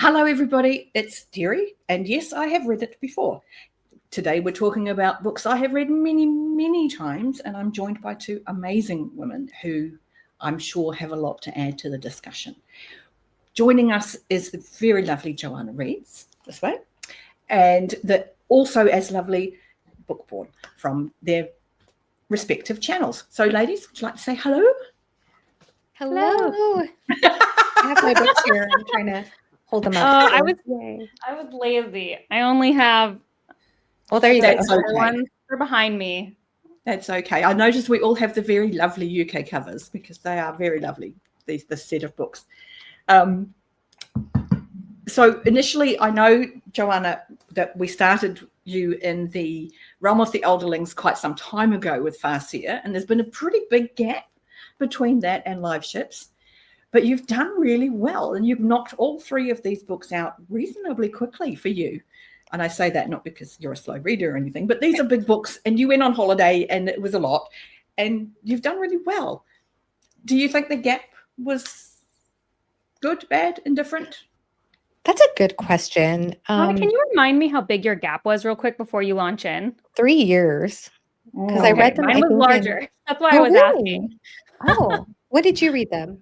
Hello, everybody. It's Derri, and yes, I have read it before. Today, we're talking about books I have read many, many times, and I'm joined by two amazing women who I'm sure have a lot to add to the discussion. Joining us is the very lovely Johanna Reads, this way, and the also as lovely Bookborn from their respective channels. So, ladies, would you like to say hello? Hello. I have my books here. I'm trying to hold them up. Oh, I was lazy. I only have. Well, there you go. The ones are behind me. That's okay. I noticed we all have the very lovely UK covers because they are very lovely, this set of books. So initially, I know, Johanna, that we started you in the realm of the Elderlings quite some time ago with Farseer, and there's been a pretty big gap between that and Liveships. But you've done really well, and you've knocked all three of these books out reasonably quickly for you. And I say that not because you're a slow reader or anything, but these are big books, and you went on holiday, and it was a lot, and you've done really well. Do you think the gap was good, bad, indifferent? That's a good question. Can you remind me how big your gap was real quick before you launch in? 3 years. Because I read them. Mine was larger. That's why I was asking. Oh, what did you read them?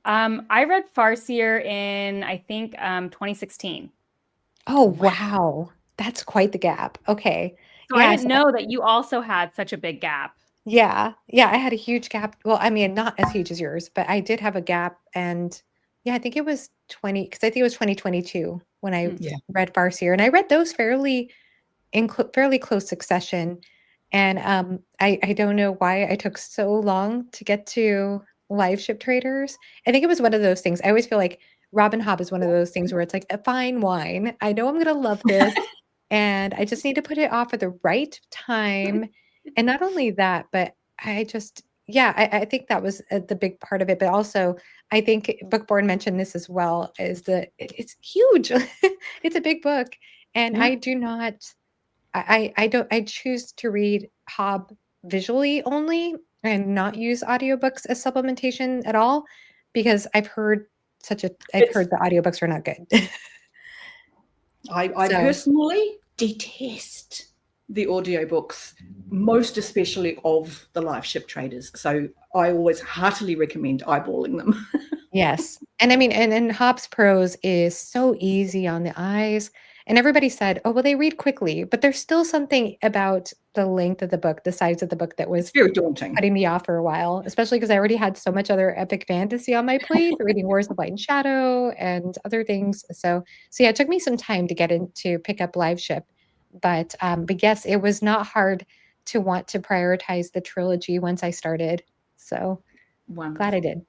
I read Farseer in, I think, 2016. Oh, wow. That's quite the gap. Okay. So I didn't know that you also had such a big gap. Yeah. Yeah, I had a huge gap. Well, I mean, not as huge as yours, but I did have a gap. And yeah, I think it was 2022 when I read Farseer. And I read those fairly close succession. And I don't know why I took so long to get to Liveship Traders. I think it was one of those things. I always feel like Robin Hobb is one of those things where it's like a fine wine. I know I'm going to love this, and I just need to put it off at the right time. And not only that, but I think that was the big part of it. But also, I think Bookborn mentioned this as well, is that it's huge. It's a big book. And I do not... I choose to read Hobb visually only and not use audiobooks as supplementation at all, because I've heard the audiobooks are not good. I personally detest the audiobooks, most especially of the Liveship Traders. So I always heartily recommend eyeballing them. Yes. And I mean, and Hobb's prose is so easy on the eyes. And everybody said, oh, well, they read quickly, but there's still something about the length of the book, the size of the book, that was very daunting, putting me off for a while, especially because I already had so much other epic fantasy on my plate, reading Wars of Light and Shadow and other things. So yeah, it took me some time to pick up Liveship, but yes, it was not hard to want to prioritize the trilogy once I started. So glad I did.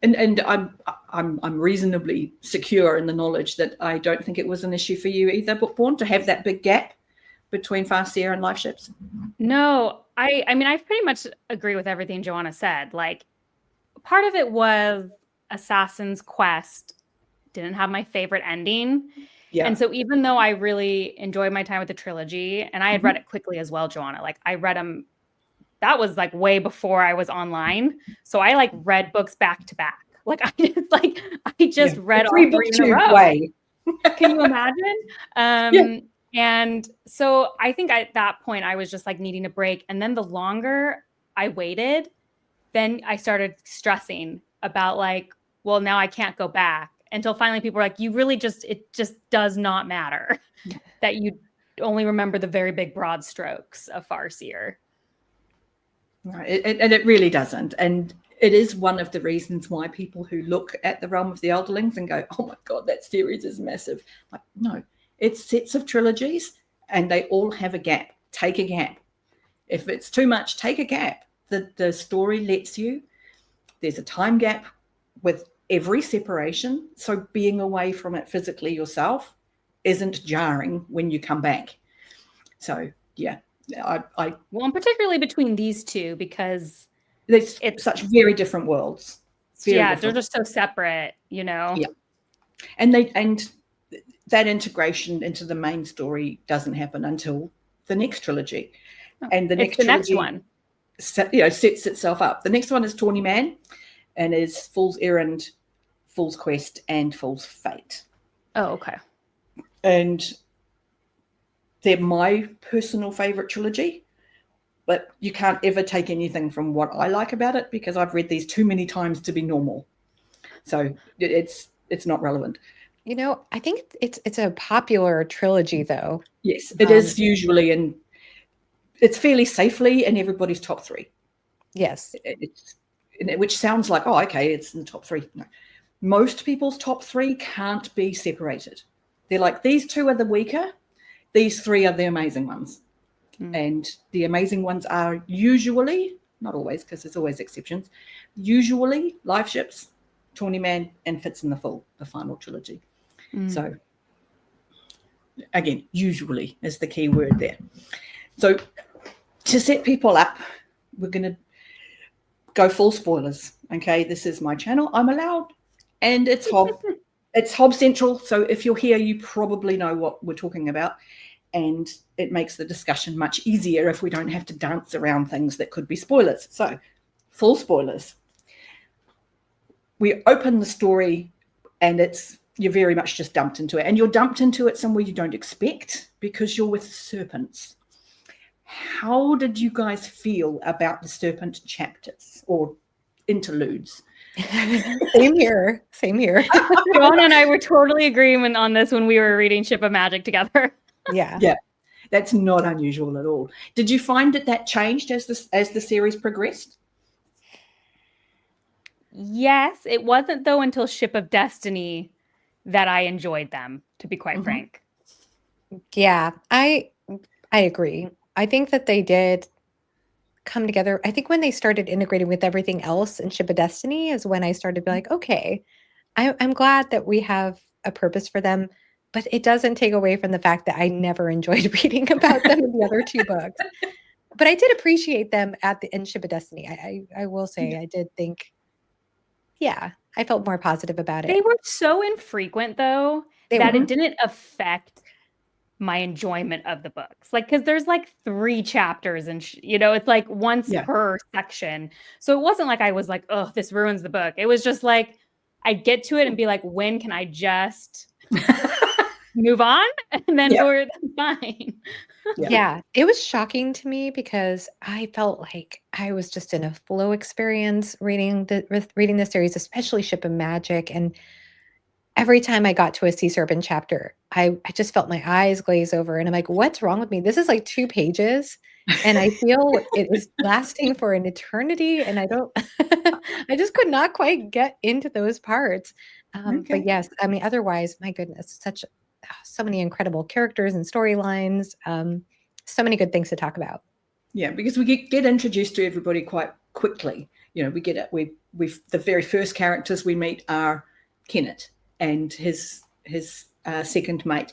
And I'm reasonably secure in the knowledge that I don't think it was an issue for you either, Bookborn, to have that big gap between Farseer and Liveships. No, I mean, I pretty much agree with everything Johanna said. Like, part of it was Assassin's Quest didn't have my favorite ending. Yeah. And so even though I really enjoyed my time with the trilogy, and I had read it quickly as well, Johanna, like I read them, that was like way before I was online. So I like read books back to back. Like I just read all three in a row. Can you imagine? And so I think at that point I was just like needing a break. And then the longer I waited, then I started stressing about like, well, now I can't go back, until finally people were like, it just does not matter that you only remember the very big broad strokes of Farseer. Right, and it really doesn't. And it is one of the reasons why people who look at the realm of the Elderlings and go, oh my God, that series is massive. Like, no, it's sets of trilogies and they all have a gap. Take a gap. If it's too much, take a gap. The story lets you. There's a time gap with every separation. So being away from it physically yourself isn't jarring when you come back. So, yeah. Well, and particularly between these two, because it's such very different worlds. They're just so separate, you know. Yeah, and that integration into the main story doesn't happen until the next trilogy, and the next one sets itself up. The next one is Tawny Man, and is Fool's Errand Fool's Quest, and Fool's Fate. Oh, okay. And they're my personal favorite trilogy, but you can't ever take anything from what I like about it because I've read these too many times to be normal. So it's not relevant. You know, I think it's a popular trilogy, though. Yes, it is usually, and it's fairly safely in everybody's top 3. Yes. Which sounds like, oh, okay, it's in the top 3. No. Most people's top 3 can't be separated. They're like, these 2 are the weaker, these 3 are the amazing ones. And the amazing ones are usually, not always, because there's always exceptions, usually Live Ships, Tawny Man, and Fits in the Fool, the final trilogy. So, again, usually is the key word there. So, to set people up, we're going to go full spoilers. Okay, this is my channel. I'm allowed. And it's Hobb. It's Hobb Central. So, if you're here, you probably know what we're talking about. And it makes the discussion much easier if we don't have to dance around things that could be spoilers. So, full spoilers. We open the story and you're very much just dumped into it. And you're dumped into it somewhere you don't expect because you're with serpents. How did you guys feel about the Serpent chapters or interludes? Same here. Joanna and I were totally agreeing on this when we were reading Ship of Magic together. Yeah. That's not unusual at all. Did you find that changed as the series progressed? Yes, it wasn't though until Ship of Destiny that I enjoyed them, to be quite frank. Yeah, I agree. I think that they did come together. I think when they started integrating with everything else in Ship of Destiny is when I started to be like, okay, I'm glad that we have a purpose for them, but it doesn't take away from the fact that I never enjoyed reading about them in the other 2 books. But I did appreciate them in Ship of Destiny. I will say I did think, yeah, I felt more positive about it. They were so infrequent though that it didn't affect my enjoyment of the books. Like, because there's like 3 chapters and it's like once per section. So it wasn't like I was like, oh, this ruins the book. It was just like I'd get to it and be like, when can I just move on? And then we're fine. Yeah, it was shocking to me because I felt like I was just in a flow experience reading the series, especially Ship of Magic. And every time I got to a Sea Serpent chapter, I just felt my eyes glaze over. And I'm like, what's wrong with me? This is like 2 pages. And I feel it is lasting for an eternity. And I just could not quite get into those parts. But yes, I mean, otherwise, my goodness, so many incredible characters and storylines. So many good things to talk about. Yeah, because we get introduced to everybody quite quickly. We get it. We the very first characters we meet are Kennet and his second mate,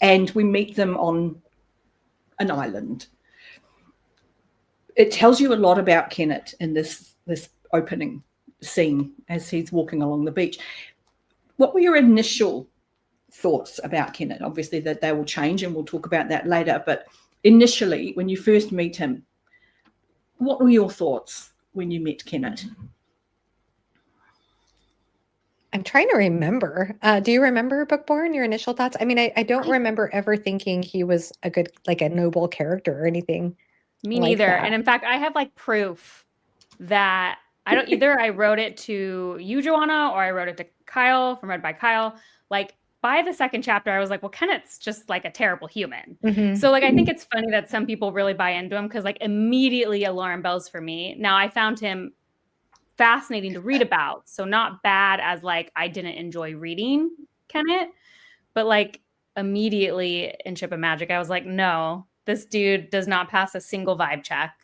and we meet them on an island. It tells you a lot about Kennet in this opening scene as he's walking along the beach. What were your initial thoughts about Kennet? Obviously that they will change and we'll talk about that later, but initially when you first meet him, what were your thoughts when you met Kennet? I'm trying to remember. Do you remember, Bookborn, your initial thoughts? I mean, I don't remember ever thinking he was a noble character or anything. Me neither. And in fact, I have like proof that I wrote it to you, Joanna, or I wrote it to Kyle from Read by Kyle. Like by the 2nd chapter, I was like, well, Kennet's just like a terrible human. So like, I think it's funny that some people really buy into him because like immediately alarm bells for me. Now I found him fascinating to read about. So not bad as like, I didn't enjoy reading Kennet, but like immediately in Ship of Magic, I was like, no, this dude does not pass a single vibe check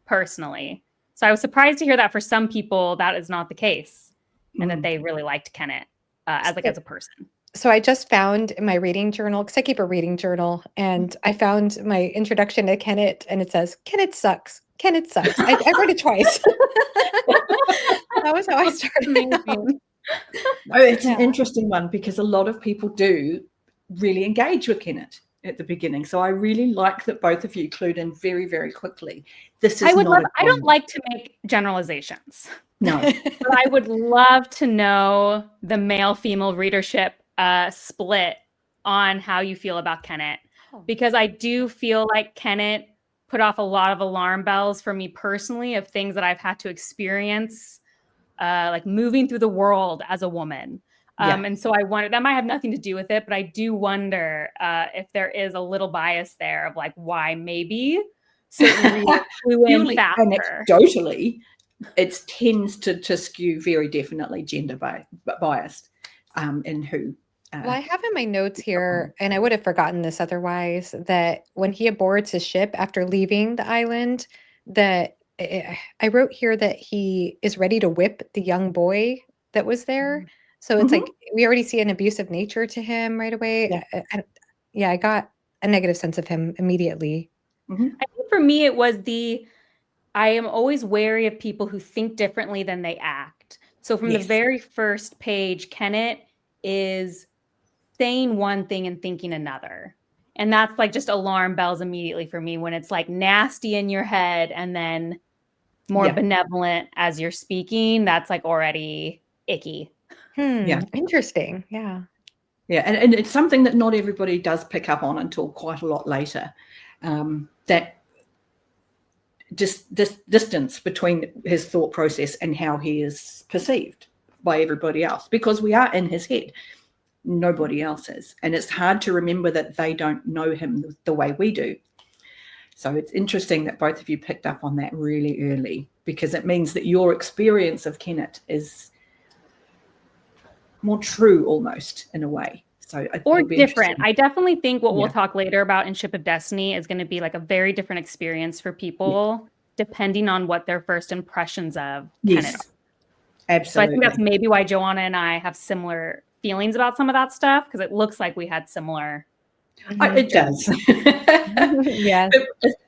personally. So I was surprised to hear that for some people, that is not the case and that they really liked Kennet as a person. So I just found in my reading journal, because I keep a reading journal, and I found my introduction to Kennet, and it says, Kennet sucks. Kennet sucks. I read it twice. That was how I started. It's an interesting one because a lot of people do really engage with Kennet at the beginning. So I really like that both of you clued in very, very quickly. I don't like to make generalizations. No. But I would love to know the male-female readership split on how you feel about Kennet. Because I do feel like Kennet put off a lot of alarm bells for me personally of things that I've had to experience, like moving through the world as a woman. And so I wonder, that might have nothing to do with it, but I do wonder if there is a little bias there of like why maybe certain readers flew in faster. Anecdotally, it tends to skew very definitely gender biased in who. Well, I have in my notes here, and I would have forgotten this otherwise, that when he abords his ship after leaving the island, that I wrote here that he is ready to whip the young boy that was there. So it's like we already see an abusive nature to him right away. I got a negative sense of him immediately. I think for me, it was I am always wary of people who think differently than they act. So from the very first page, Kennet is saying one thing and thinking another. And that's like just alarm bells immediately for me when it's like nasty in your head and then more benevolent as you're speaking. That's like already icky. Interesting. Yeah. Yeah. And it's something that not everybody does pick up on until quite a lot later. That just this distance between his thought process and how he is perceived by everybody else, because we are in his head. Nobody else is. And it's hard to remember that they don't know him the way we do. So it's interesting that both of you picked up on that really early, because it means that your experience of Kennet is more true almost in a way. So or different. I definitely think what we'll talk later about in Ship of Destiny is going to be like a very different experience for people depending on what their first impressions of Kennet are. Absolutely. So I think that's maybe why Johanna and I have similar feelings about some of that stuff, because it looks like we had similar. It does.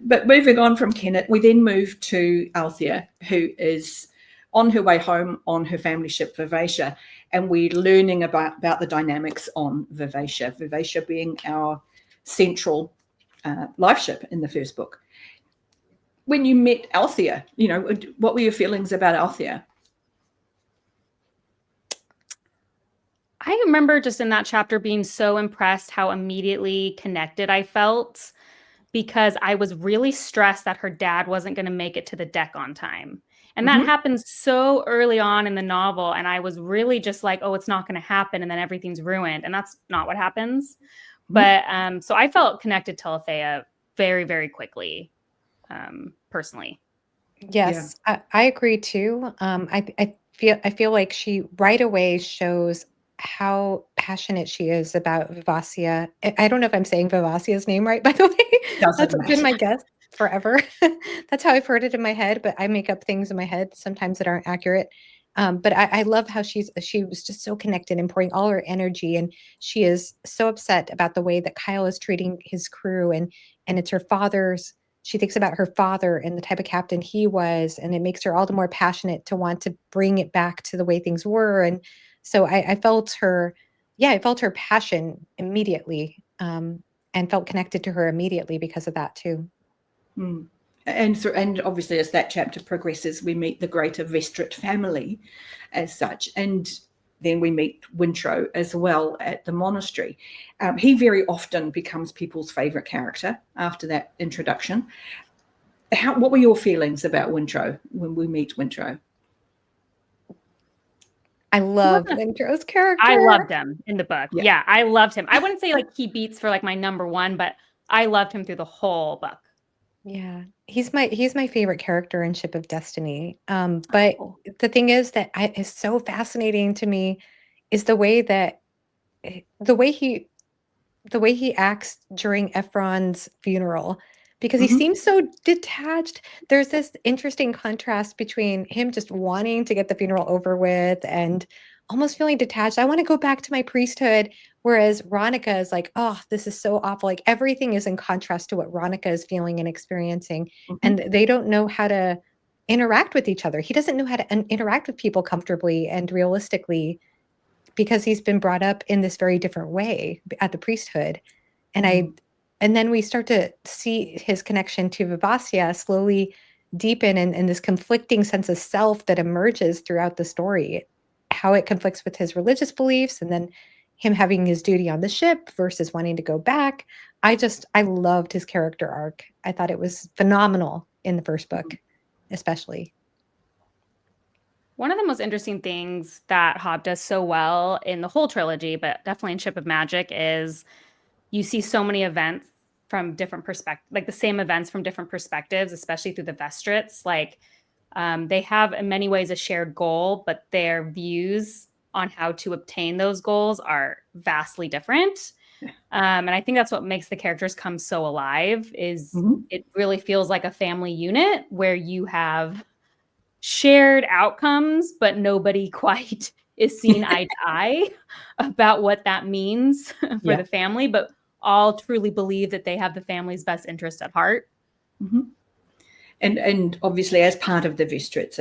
But moving on from Kennet, we then move to Althea, who is on her way home on her family ship Vivacia, and we're learning about the dynamics on Vivacia. Vivacia being our central life ship in the first book. When you met Althea, what were your feelings about Althea? I remember just in that chapter being so impressed how immediately connected I felt, because I was really stressed that her dad wasn't going to make it to the deck on time. And that happens so early on in the novel. And I was really just like, oh, it's not going to happen. And then everything's ruined. And that's not what happens. But so I felt connected to Althea very, very quickly, personally. Yes, I agree too. I feel like she right away shows how passionate she is about Vivacia. I don't know if I'm saying Vivacia's name right, by the way. That's been my guess forever. That's how I've heard it in my head, but I make up things in my head sometimes that aren't accurate. But I love how she was just so connected and pouring all her energy, and she is so upset about the way that Kyle is treating his crew, and it's her father's. She thinks about her father and the type of captain he was, and it makes her all the more passionate to want to bring it back to the way things were. And so I felt her, I felt her passion immediately, and felt connected to her immediately because of that too. And obviously, as that chapter progresses, we meet the greater Vestrit family as such, and then we meet Wintro as well at the monastery. He very often becomes people's favourite character after that introduction. What were your feelings about Wintro when we meet Wintro? I love Wintro's character. I loved him in the book. Yeah, I loved him. I wouldn't say like he beats for like my number one, but I loved him through the whole book. Yeah, he's my favorite character in Ship of Destiny. But the thing is that is so fascinating to me is the way he acts during Ephron's funeral, because he seems so detached. There's this interesting contrast between him just wanting to get the funeral over with and almost feeling detached. I want to go back to my priesthood. Whereas Ronica is like, oh, this is so awful. Like everything is in contrast to what Ronica is feeling and experiencing. And they don't know how to interact with each other. He doesn't know how to interact with people comfortably and realistically, because he's been brought up in this very different way at the priesthood. And then we start to see his connection to Vivacia slowly deepen and this conflicting sense of self that emerges throughout the story, how it conflicts with his religious beliefs, and then him having his duty on the ship versus wanting to go back. I loved his character arc. I thought it was phenomenal in the first book, especially. One of the most interesting things that Hobb does so well in the whole trilogy, but definitely in Ship of Magic, is you see so many events from different perspectives, like the same events from different perspectives, especially through the Vestrits. Like they have in many ways a shared goal, but their views on how to obtain those goals are vastly different. And I think that's what makes the characters come so alive, is it really feels like a family unit where you have shared outcomes, but nobody quite is seen eye to eye about what that means for the family, but all truly believe that they have the family's best interest at heart. And obviously, as part of the Vestrits,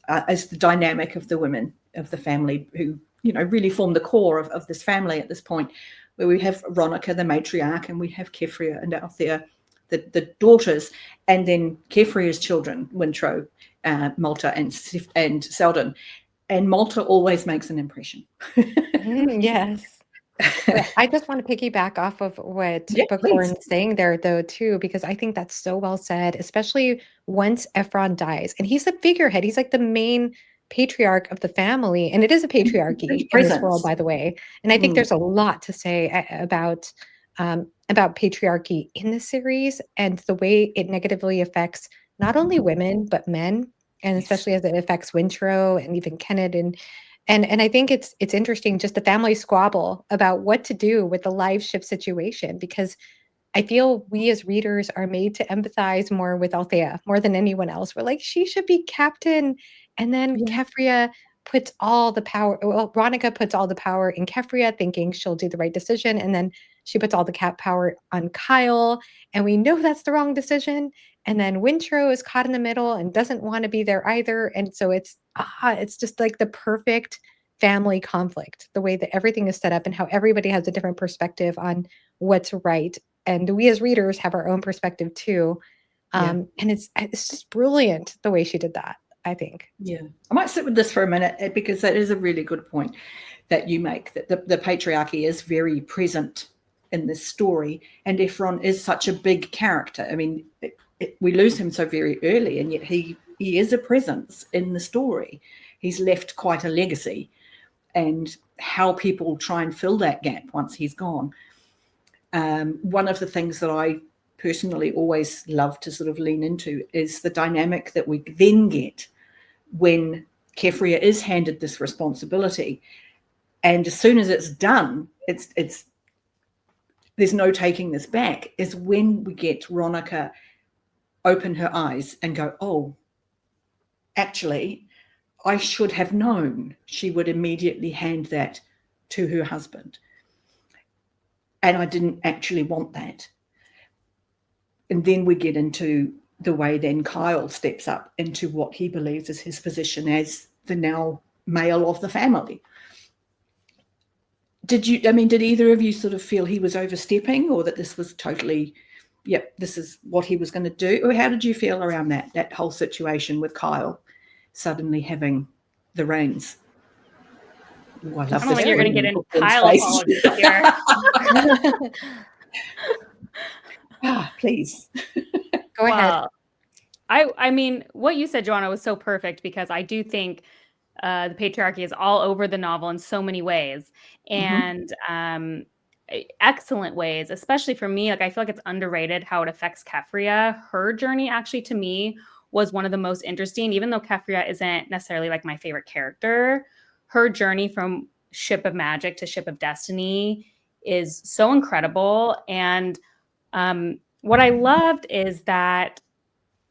as the dynamic of the women of the family who, you know, really form the core of this family at this point, where we have Ronica, the matriarch, and we have Keffria and Althea, the daughters, and then Keffria's children, Wintro, Malta, and Selden. And Malta always makes an impression. Yes. I just want to piggyback off of what Bookborn is saying there, though, too, because I think that's so well said, especially once Ephron dies. And he's the figurehead. He's like the main patriarch of the family. And it is a patriarchy in this world, by the way. And I think there's a lot to say about patriarchy in this series and the way it negatively affects not only women, but men, and especially as it affects Wintro and even Kennet. And I think it's interesting, just the family squabble about what to do with the live ship situation, because I feel we as readers are made to empathize more with Althea more than anyone else. We're like, she should be captain. And then Keffria puts all the power, well, Ronica puts all the power in Keffria, thinking she'll do the right decision. And then she puts all the power on Kyle. And we know that's the wrong decision. And then Wintro is caught in the middle and doesn't want to be there either. And so it's just like the perfect family conflict, the way that everything is set up and how everybody has a different perspective on what's right. And we as readers have our own perspective too. And it's just brilliant the way she did that, I think. Yeah. I might sit with this for a minute, because that is a really good point that you make, that the patriarchy is very present in this story. And Ephron is such a big character. I mean, we lose him so very early, and yet he is a presence in the story. He's left quite a legacy, and how people try and fill that gap once he's gone. One of the things that I personally always love to sort of lean into is the dynamic that we then get when Keffria is handed this responsibility, and as soon as it's done, it's there's no taking this back, is when we get Ronica open her eyes and go, oh, actually, I should have known. She would immediately hand that to her husband. And I didn't actually want that. And then we get into the way then Kyle steps up into what he believes is his position as the now male of the family. Did either of you sort of feel he was overstepping, or that this was totally, this is what he was going to do? Or how did you feel around that whole situation with Kyle suddenly having the reins? I don't think you're going to get in Kyle apologies here. Please. Go ahead. I mean, what you said, Johanna, was so perfect, because I do think the patriarchy is all over the novel in so many ways, and excellent ways, especially for me. Like, I feel like it's underrated how it affects Keffria. Her journey, actually, to me, was one of the most interesting, even though Keffria isn't necessarily like my favorite character. Her journey from Ship of Magic to Ship of Destiny is so incredible. And what I loved is that,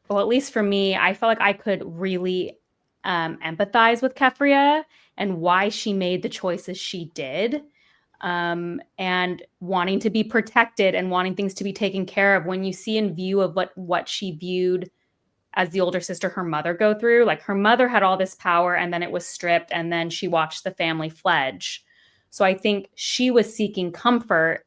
well, at least for me, I felt like I could really empathize with Keffria and why she made the choices she did, and wanting to be protected and wanting things to be taken care of. When you see in view of what she viewed as the older sister, her mother, go through, like her mother had all this power and then it was stripped, and then she watched the family fledge. So I think she was seeking comfort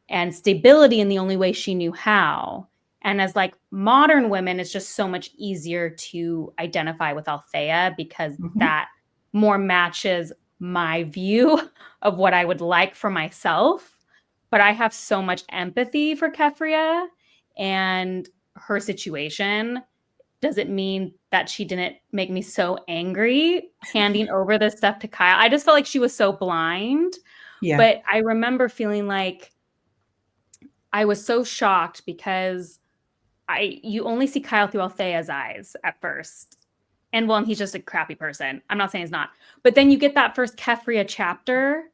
and stability in the only way she knew how. And as like modern women, it's just so much easier to identify with Althea because that more matches my view of what I would like for myself. But I have so much empathy for Keffria and her situation. Doesn't mean that she didn't make me so angry handing over this stuff to Kyle. I just felt like she was so blind. Yeah. But I remember feeling like I was so shocked because you only see Kyle through Althea's eyes at first. And well, he's just a crappy person. I'm not saying he's not. But then you get that first Keffria chapter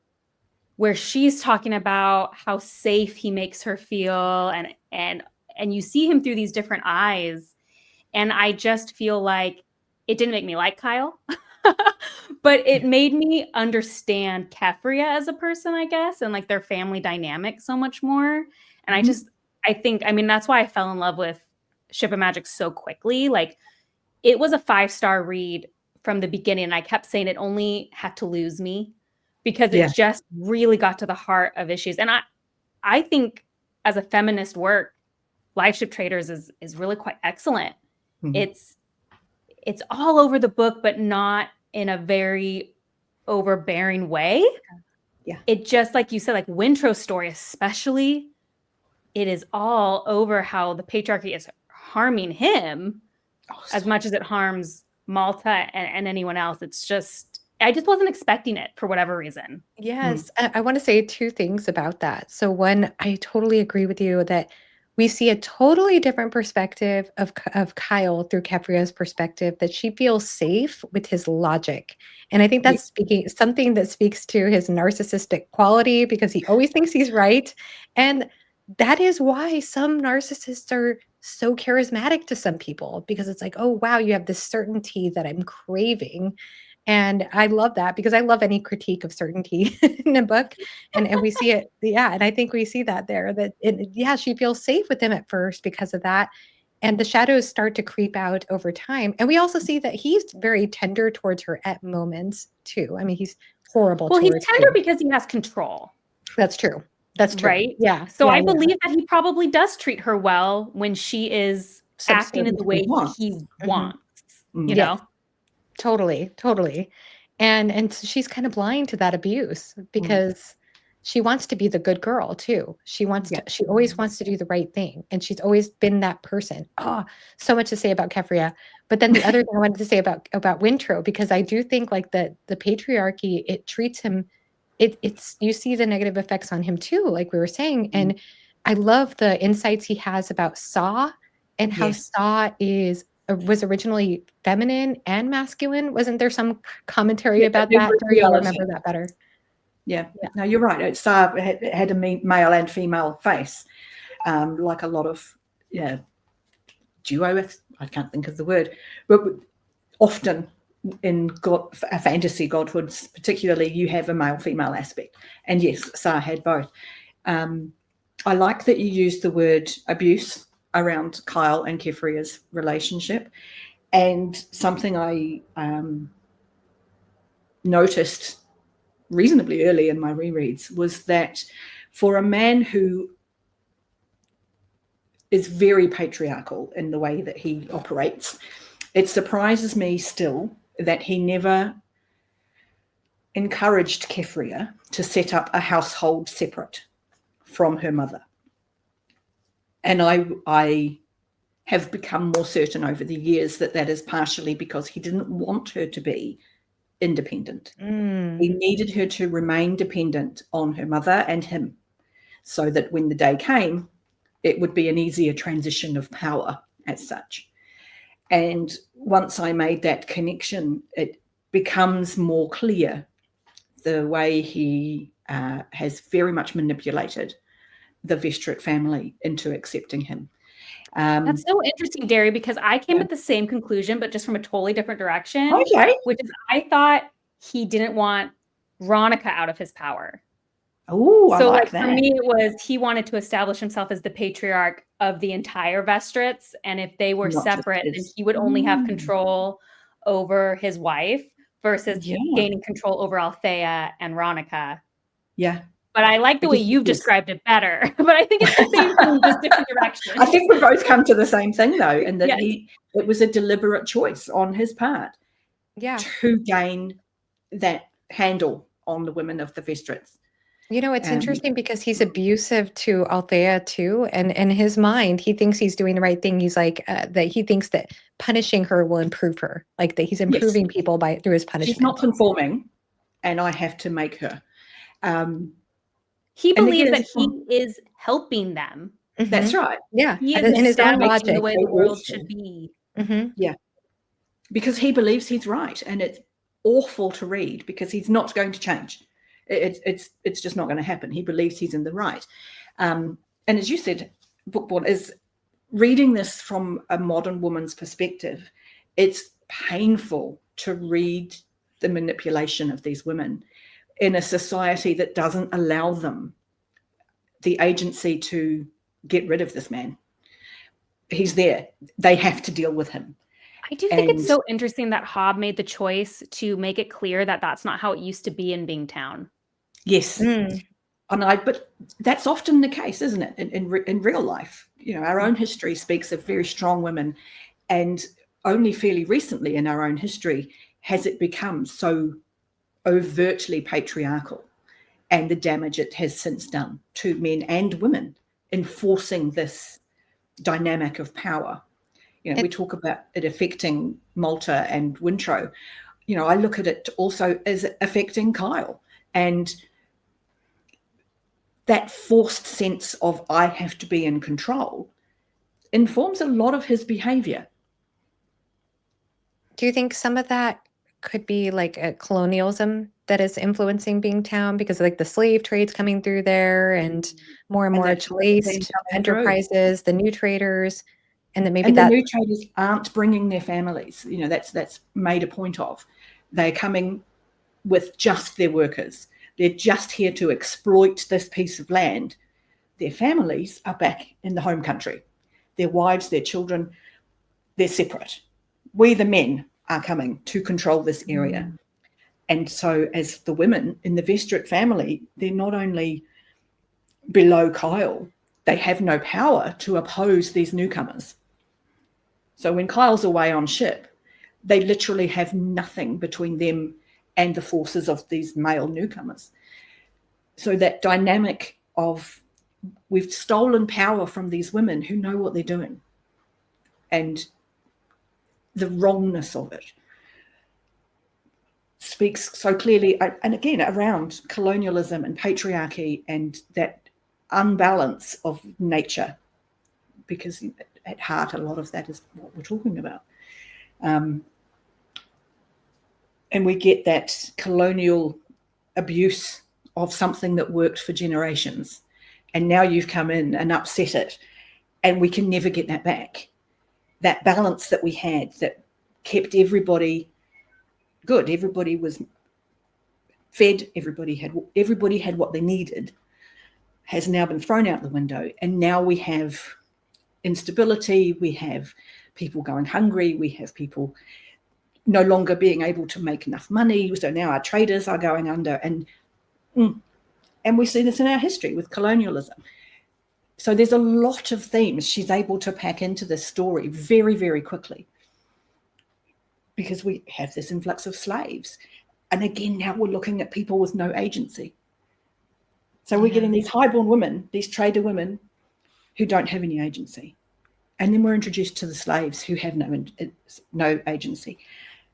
where she's talking about how safe he makes her feel, and you see him through these different eyes. And I just feel like it didn't make me like Kyle, but it made me understand Keffria as a person, I guess, and like their family dynamic so much more. And I think, that's why I fell in love with Ship of Magic so quickly. Like, it was a 5-star read from the beginning. And I kept saying it only had to lose me because it just really got to the heart of issues. And I think as a feminist work, Liveship Traders is really quite excellent. It's all over the book, but not in a very overbearing way. Yeah. It just, like you said, like Wintrow's story especially, it is all over how the patriarchy is harming him as much as it harms Malta and anyone else. It's just, I just wasn't expecting it for whatever reason. Yes. I want to say 2 things about that. So one, I totally agree with you that we see a totally different perspective of Kyle through Keffria's perspective, that she feels safe with his logic. And I think that's something that speaks to his narcissistic quality, because he always thinks he's right. And that is why some narcissists are so charismatic to some people, because it's like, oh, wow, you have this certainty that I'm craving. And I love that, because I love any critique of certainty in a book. And we see it. Yeah. And I think we see that there, that she feels safe with him at first because of that. And the shadows start to creep out over time. And we also see that he's very tender towards her at moments too. I mean, he's horrible. Well, he's tender because he has control. That's true. That's true. Right? Yeah. So I believe that he probably does treat her well when she is acting in the way he wants, you know? Totally. And so she's kind of blind to that abuse because she wants to be the good girl too. She always wants to do the right thing. And she's always been that person. Oh, so much to say about Keffria. But then the other thing I wanted to say about Wintrow, because I do think like the patriarchy, it treats him, it's you see the negative effects on him too, like we were saying. And I love the insights he has about Saw and how Saw was originally feminine and masculine. Wasn't there some commentary about that? Derri, you'll remember that better. Yeah. No, you're right. It had a male and female face, like a lot of duo. I can't think of the word, but often in fantasy godhoods, particularly, you have a male-female aspect. And yes, Sarah had both. I like that you used the word abuse around Kyle and Keffria's relationship. And something I noticed reasonably early in my rereads was that for a man who is very patriarchal in the way that he operates, it surprises me still that he never encouraged Keffria to set up a household separate from her mother. And I have become more certain over the years that is partially because he didn't want her to be independent. He needed her to remain dependent on her mother and him, so that when the day came, it would be an easier transition of power as such. And once I made that connection, it becomes more clear the way he has very much manipulated the Vestrit family into accepting him. That's so interesting, Derri, because I came at the same conclusion, but just from a totally different direction. Okay. Which is, I thought he didn't want Ronica out of his power. Oh, so I like that. For me, it was he wanted to establish himself as the patriarch of the entire Vestrits, and if they were separate, then he would only have control over his wife versus gaining control over Althea and Ronica. Yeah. but I like the way you've described it better. But I think it's the same thing, just different directions. I think we both come to the same thing, though, and that it was a deliberate choice on his part to gain that handle on the women of the Vestrits. You know, it's interesting because he's abusive to Althea too, and in his mind, he thinks he's doing the right thing. He's like that he thinks that punishing her will improve her, like that he's improving people through his punishment. She's not conforming, and I have to make her. He believes that he is helping them. That's right. Yeah, he is in his own logic, the way the world should be. Yeah, because he believes he's right, and it's awful to read because he's not going to change. It's just not going to happen. He believes he's in the right. And as you said, Bookborn, is reading this from a modern woman's perspective, it's painful to read the manipulation of these women in a society that doesn't allow them the agency to get rid of this man. He's there. They have to deal with him. I do think it's so interesting that Hobb made the choice to make it clear that that's not how it used to be in Bingtown. Yes. But that's often the case, isn't it? In real life, you know, our own history speaks of very strong women, and only fairly recently in our own history has it become so overtly patriarchal, and the damage it has since done to men and women, enforcing this dynamic of power. You know, we talk about it affecting Malta and Wintro. You know, I look at it also as affecting Kyle, and that forced sense of I have to be in control informs a lot of his behavior. Do you think some of that could be like a colonialism that is influencing Bingtown because of like the slave trades coming through there and more laced enterprises, the new traders, and that maybe the new traders aren't bringing their families. You know, that's made a point of. They're coming with just their workers. They're just here to exploit this piece of land. Their families are back in the home country. Their wives, their children, they're separate. We, the men, are coming to control this area. And so as the women in the Vestrit family, they're not only below Kyle, they have no power to oppose these newcomers. So when Kyle's away on ship, they literally have nothing between them and the forces of these male newcomers. So that dynamic of we've stolen power from these women who know what they're doing, and the wrongness of it speaks so clearly, and again, around colonialism and patriarchy and that unbalance of nature, because at heart, a lot of that is what we're talking about. And we get that colonial abuse of something that worked for generations. And now you've come in and upset it. And we can never get that back. That balance that we had that kept everybody good. Everybody was fed. Everybody had what they needed, has now been thrown out the window. And now we have instability. We have people going hungry. We have people no longer being able to make enough money. So now our traders are going under, and we see this in our history with colonialism. So there's a lot of themes she's able to pack into this story very, very quickly, because we have this influx of slaves. And again, now we're looking at people with no agency. So we're getting these highborn women, these trader women who don't have any agency. And then we're introduced to the slaves who have no agency.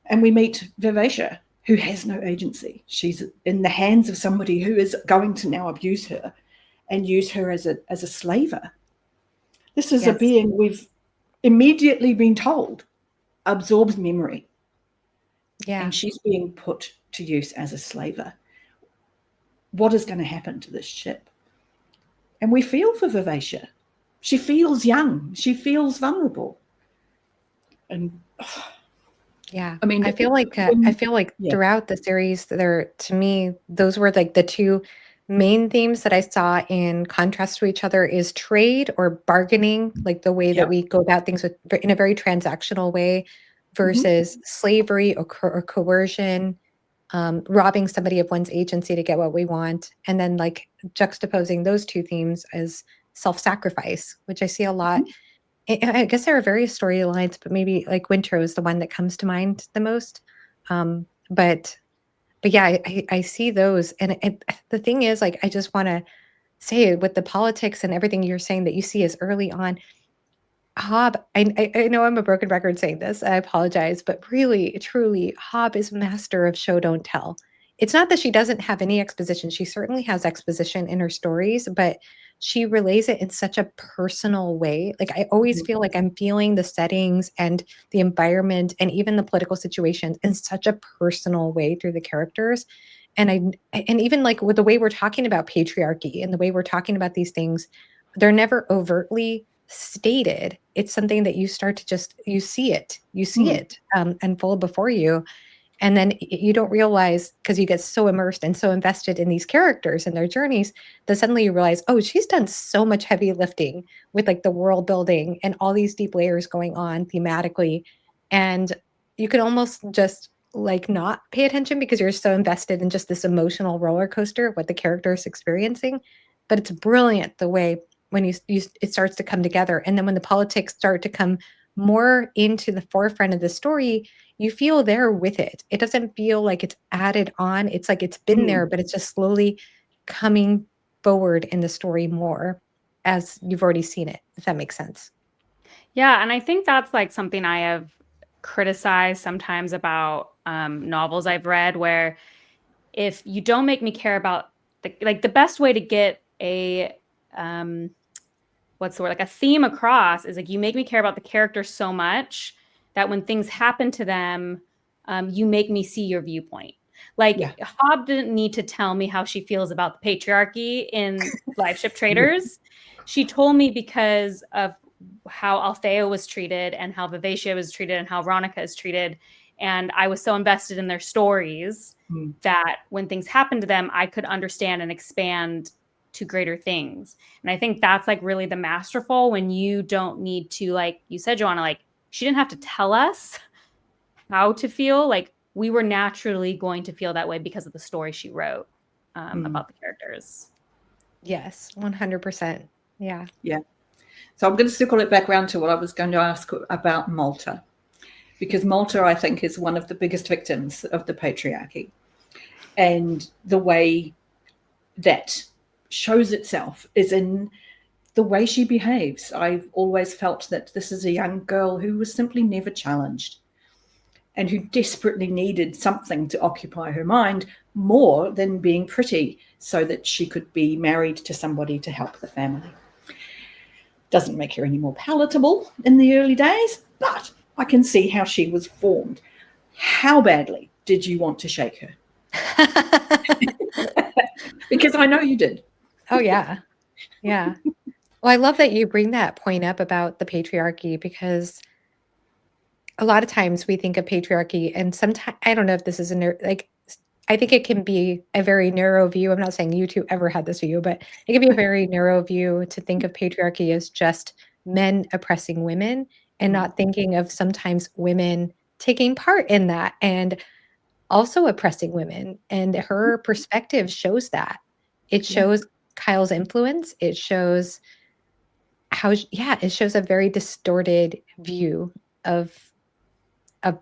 And we meet Vivacia, who has no agency. She's in the hands of somebody who is going to now abuse her and use her as a slaver. This is a being we've immediately been told absorbs memory. Yeah. And she's being put to use as a slaver. What is going to happen to this ship? And we feel for Vivacia. She feels young. She feels vulnerable. And yeah, I mean, I feel like throughout the series, to me, those were like the two main themes that I saw in contrast to each other is trade or bargaining, like the way that we go about things in a very transactional way, versus slavery or coercion, robbing somebody of one's agency to get what we want. And then like juxtaposing those two themes as self-sacrifice, which I see a lot. I guess there are various storylines, but maybe like Winter is the one that comes to mind the most. But yeah, I see those. And the thing is, like, I just want to say with the politics and everything you're saying that you see as early on, Hobb, I know I'm a broken record saying this, I apologize, but really, truly, Hobb is master of show, don't tell. It's not that she doesn't have any exposition. She certainly has exposition in her stories, but she relays it in such a personal way. Like, I always feel like I'm feeling the settings and the environment and even the political situations in such a personal way through the characters. And even like with the way we're talking about patriarchy and the way we're talking about these things, they're never overtly stated. It's something that you start to just, you see it unfold before you. And then you don't realize, because you get so immersed and so invested in these characters and their journeys, that suddenly you realize, oh, she's done so much heavy lifting with like the world building and all these deep layers going on thematically. And you can almost just like not pay attention because you're so invested in just this emotional roller coaster of what the character is experiencing. But it's brilliant the way when it starts to come together. And then when the politics start to come more into the forefront of the story, you feel there with it. It doesn't feel like it's added on. It's like it's been there, but it's just slowly coming forward in the story more as you've already seen it, if that makes sense. Yeah. And I think that's like something I have criticized sometimes about novels I've read, where if you don't make me care about the best way to get a what's the word, like a theme across is like you make me care about the character so much that when things happen to them, you make me see your viewpoint. Like Hobb didn't need to tell me how she feels about the patriarchy in Liveship Traders. She told me because of how Althea was treated and how Vivacia was treated and how Ronica is treated. And I was so invested in their stories that when things happened to them, I could understand and expand to greater things. And I think that's like really the masterful, when you don't need to, like you said, Johanna, like she didn't have to tell us how to feel. Like we were naturally going to feel that way because of the story she wrote about the characters. Yes, 100%. Yeah. Yeah. So I'm going to circle it back around to what I was going to ask about Malta, because Malta, I think, is one of the biggest victims of the patriarchy, and the way that shows itself is in the way she behaves. I've always felt that this is a young girl who was simply never challenged and who desperately needed something to occupy her mind more than being pretty so that she could be married to somebody to help the family. Doesn't make her any more palatable in the early days, but I can see how she was formed. How badly did you want to shake her? Because I know you did. Oh, yeah. Yeah. Well, I love that you bring that point up about the patriarchy, because a lot of times we think of patriarchy, and sometimes, I don't know if this is I think it can be a very narrow view. I'm not saying you two ever had this view, but it can be a very narrow view to think of patriarchy as just men oppressing women, and not thinking of sometimes women taking part in that and also oppressing women. And her perspective shows that. It shows Kyle's influence. It shows it shows a very distorted view of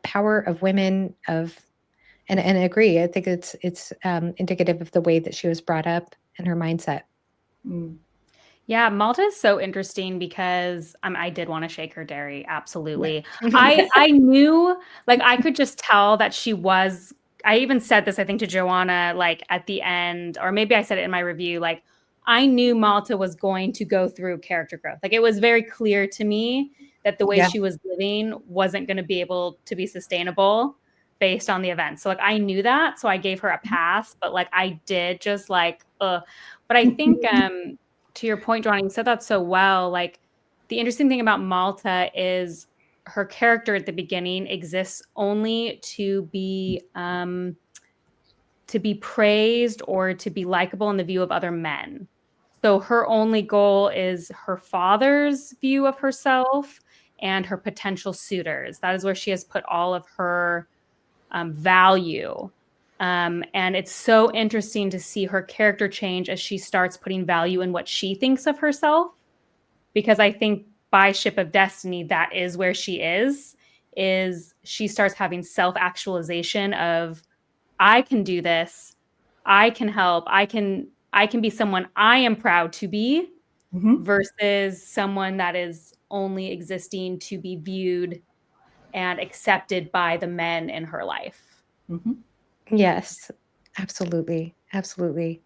power, of women, and I agree. I think it's indicative of the way that she was brought up and her mindset. Yeah, Malta is so interesting because I did want to shake her, Derri. Absolutely. Yeah. I knew, like, I could just tell that she was, I even said this, I think, to Johanna, like at the end, or maybe I said it in my review, like, I knew Malta was going to go through character growth. Like, it was very clear to me that the way she was living wasn't going to be able to be sustainable based on the event. So like, I knew that. So I gave her a pass, but like, I did just like, but I think, to your point, Johanna, you said that so well. Like, the interesting thing about Malta is her character at the beginning exists only to be praised or to be likable in the view of other men. So her only goal is her father's view of herself and her potential suitors. That is where she has put all of her value. And it's so interesting to see her character change as she starts putting value in what she thinks of herself. Because I think by Ship of Destiny, that is where she is she starts having self-actualization of, I can do this, I can help, I can be someone I am proud to be, versus someone that is only existing to be viewed and accepted by the men in her life. Yes, absolutely. Absolutely.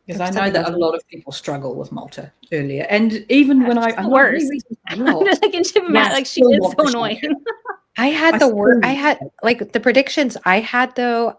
Because I know that a lot of people struggle with Malta earlier. And even when I'm worse. Like in Ship of Matt, like she is so annoying. I had like the predictions I had though,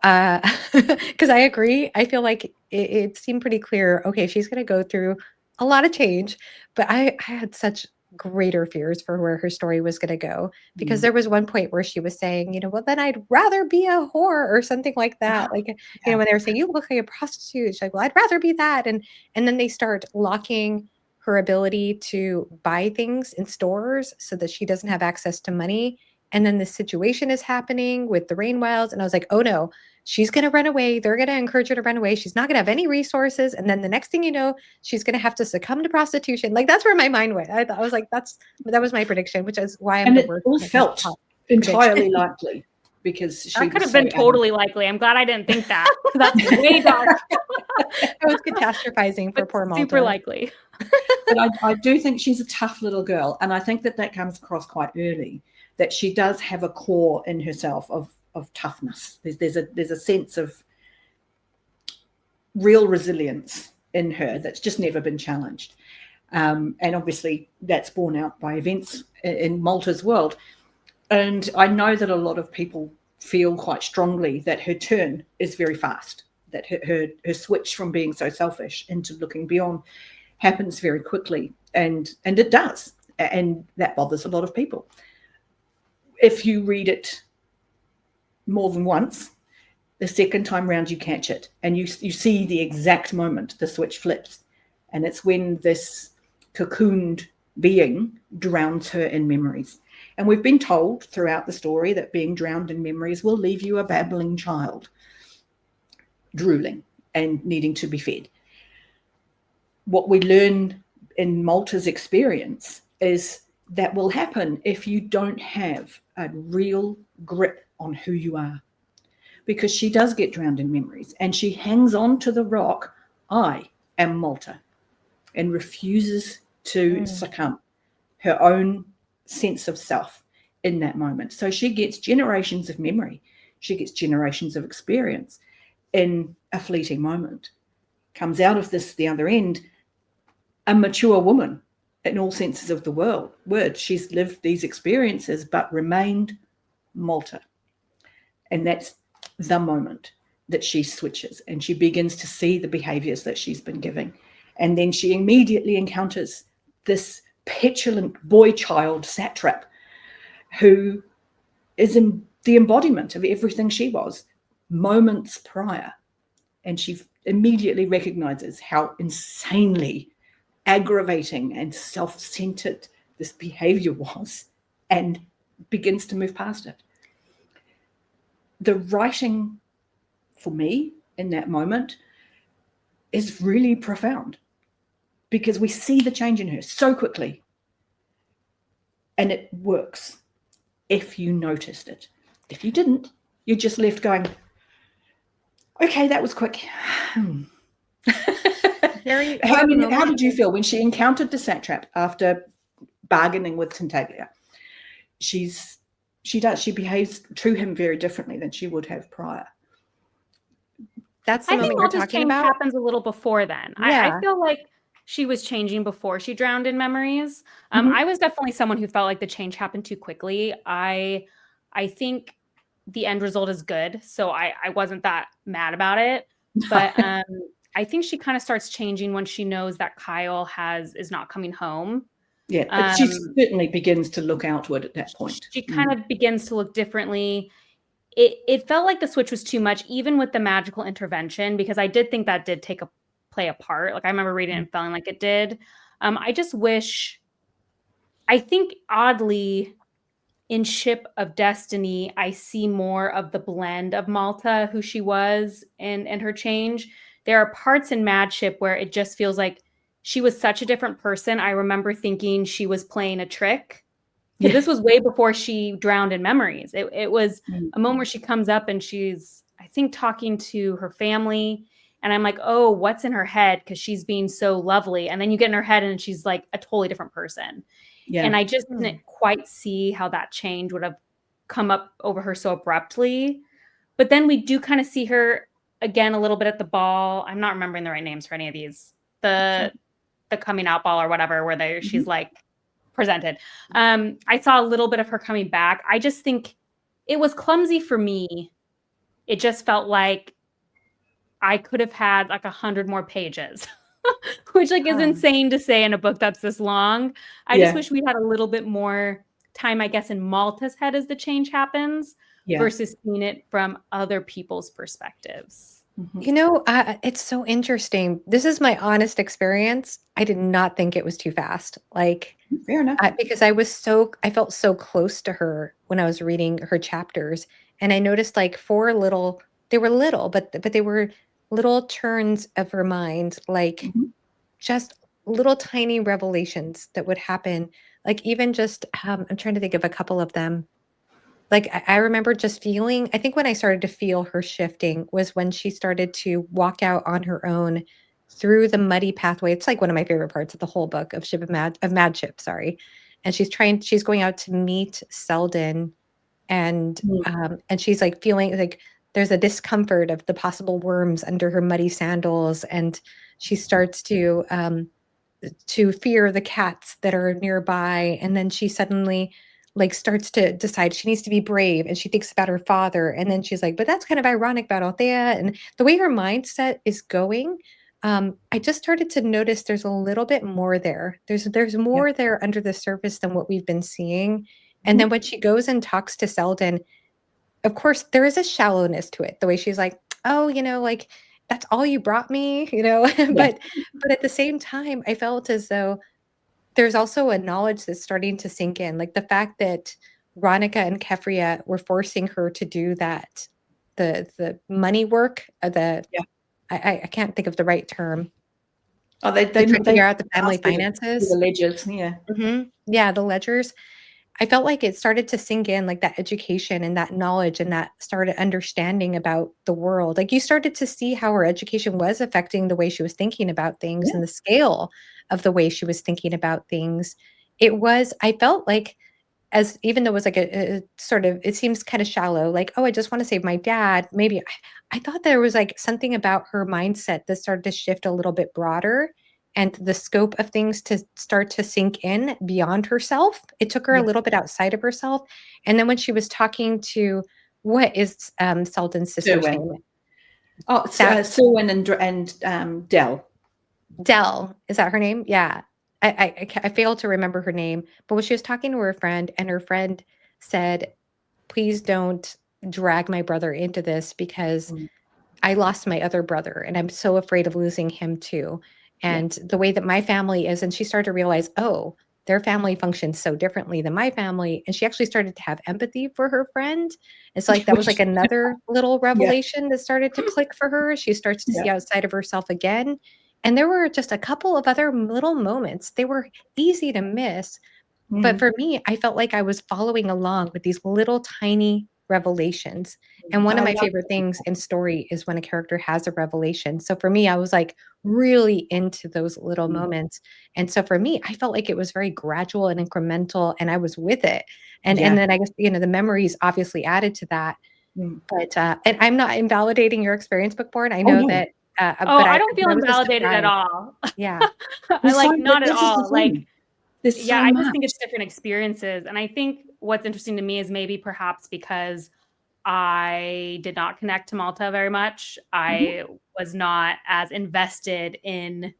because I agree. I feel like it seemed pretty clear. Okay, she's going to go through a lot of change, but I had such greater fears for where her story was going to go, because there was one point where she was saying, you know, well, then I'd rather be a whore or something like that. Like, you know, when they were saying, you look like a prostitute, she's like, well, I'd rather be that. And then they start locking her ability to buy things in stores so that she doesn't have access to money. And then this situation is happening with the Rain Wilds. And I was like, oh no, she's going to run away. They're going to encourage her to run away. She's not going to have any resources. And then the next thing you know, she's going to have to succumb to prostitution. Like, that's where my mind went. I was like, that was my prediction, which is why I'm and the worst. All felt entirely likely, because she that could have been totally likely. I'm glad I didn't think that. That's way dark. I was catastrophizing for poor Malta. Super likely. But I do think she's a tough little girl. And I think that comes across quite early, that she does have a core in herself of toughness. There's a sense of real resilience in her that's just never been challenged. And obviously that's borne out by events in Malta's world. And I know that a lot of people feel quite strongly that her turn is very fast, that her switch from being so selfish into looking beyond happens very quickly. And it does. And that bothers a lot of people. If you read it more than once, the second time round you catch it, and you see the exact moment the switch flips. And it's when this cocooned being drowns her in memories. And we've been told throughout the story that being drowned in memories will leave you a babbling child, drooling and needing to be fed. What we learn in Malta's experience is that will happen if you don't have a real grip on who you are. Because she does get drowned in memories, and she hangs on to the rock, I am Malta, and refuses to succumb her own sense of self in that moment. So she gets generations of memory. She gets generations of experience in a fleeting moment. Comes out of this, the other end, a mature woman in all senses of the word. She's lived these experiences, but remained Malta. And that's the moment that she switches, and she begins to see the behaviors that she's been giving. And then she immediately encounters this petulant boy child satrap who is in the embodiment of everything she was moments prior. And she immediately recognizes how insanely aggravating and self-centered this behavior was, and begins to move past it. The writing for me in that moment is really profound, because we see the change in her so quickly, and it works if you noticed it. If you didn't, you're just left going, okay, that was quick. How did you feel when she encountered the satrap after bargaining with Tintaglia? She behaves to him very differently than she would have prior. That's the moment you're talking about. Happens a little before then. Yeah. I feel like she was changing before she drowned in memories. I was definitely someone who felt like the change happened too quickly. I think the end result is good, so I wasn't that mad about it. But I think she kind of starts changing when she knows that Kyle is not coming home. Yeah, but she certainly begins to look outward at that point. She kind of begins to look differently. It felt like the switch was too much, even with the magical intervention, because I did think that did play a part. Like, I remember reading it and feeling like it did. I just wish, I think oddly, in Ship of Destiny, I see more of the blend of Malta, who she was, and her change. There are parts in Mad Ship where it just feels like she was such a different person. I remember thinking she was playing a trick. Because this was way before she drowned in memories. It was a moment where she comes up and she's, I think, talking to her family. And I'm like, oh, what's in her head? Because she's being so lovely. And then you get in her head and she's like a totally different person. Yeah. And I just didn't quite see how that change would have come up over her so abruptly. But then we do kind of see her again a little bit at the ball. I'm not remembering the right names for any of these. The coming out ball or whatever, where she's like presented. I saw a little bit of her coming back. I just think it was clumsy for me. It just felt like I could have had like 100 more pages, which like is insane to say in a book that's this long. I just wish we had a little bit more time, I guess, in Malta's head as the change happens versus seeing it from other people's perspectives. You know, it's so interesting. This is my honest experience. I did not think it was too fast. Like, fair enough. Because I felt so close to her when I was reading her chapters. And I noticed like they were little, but they were little turns of her mind, like just little tiny revelations that would happen. Like even just, I'm trying to think of a couple of them. Like I remember just feeling, I think when I started to feel her shifting was when she started to walk out on her own through the muddy pathway. It's like one of my favorite parts of the whole book of Mad Ship, sorry. And she's going out to meet Selden, and she's like feeling like there's a discomfort of the possible worms under her muddy sandals, and she starts to fear the cats that are nearby, and then she suddenly like starts to decide she needs to be brave, and she thinks about her father, and then she's like, but that's kind of ironic about Althea, and the way her mindset is going. I just started to notice there's a little bit more there. There's more there under the surface than what we've been seeing. And then when she goes and talks to Selden, of course, there is a shallowness to it. The way she's like, oh, like that's all you brought me, but at the same time, I felt as though there's also a knowledge that's starting to sink in. Like the fact that Ronica and Kefria were forcing her to do that, the money work, I can't think of the right term. Oh, they figure out the family finances. The ledgers, Yeah, the ledgers. I felt like it started to sink in, like that education and that knowledge and that started understanding about the world. Like you started to see how her education was affecting the way she was thinking about things and the scale of the way she was thinking about things. I felt like, as even though it was like a sort of, it seems kind of shallow, like, oh, I just want to save my dad. Maybe I thought there was like something about her mindset that started to shift a little bit broader, and the scope of things to start to sink in beyond herself. It took her a little bit outside of herself. And then when she was talking to, what is Selden's sister's name? Oh, Selwyn and Dell. Dell, is that her name? Yeah. I failed to remember her name, but when she was talking to her friend, and her friend said, please don't drag my brother into this, because I lost my other brother and I'm so afraid of losing him too. And the way that my family is, and she started to realize, oh, their family functions so differently than my family. And she actually started to have empathy for her friend. It's like, that was like another little revelation that started to click for her. She starts to see outside of herself again. And there were just a couple of other little moments. They were easy to miss. But for me, I felt like I was following along with these little tiny revelations. And one of my favorite things in story is when a character has a revelation. So for me, I was like really into those little moments. And so for me, I felt like it was very gradual and incremental, and I was with it. And then I guess, the memories obviously added to that. But and I'm not invalidating your experience, Bookborn. I know that. But I don't feel invalidated at all. Yeah. I like not at all. Like, I just think it's different experiences. And I think what's interesting to me is maybe perhaps because I did not connect to Malta very much. I was not as invested in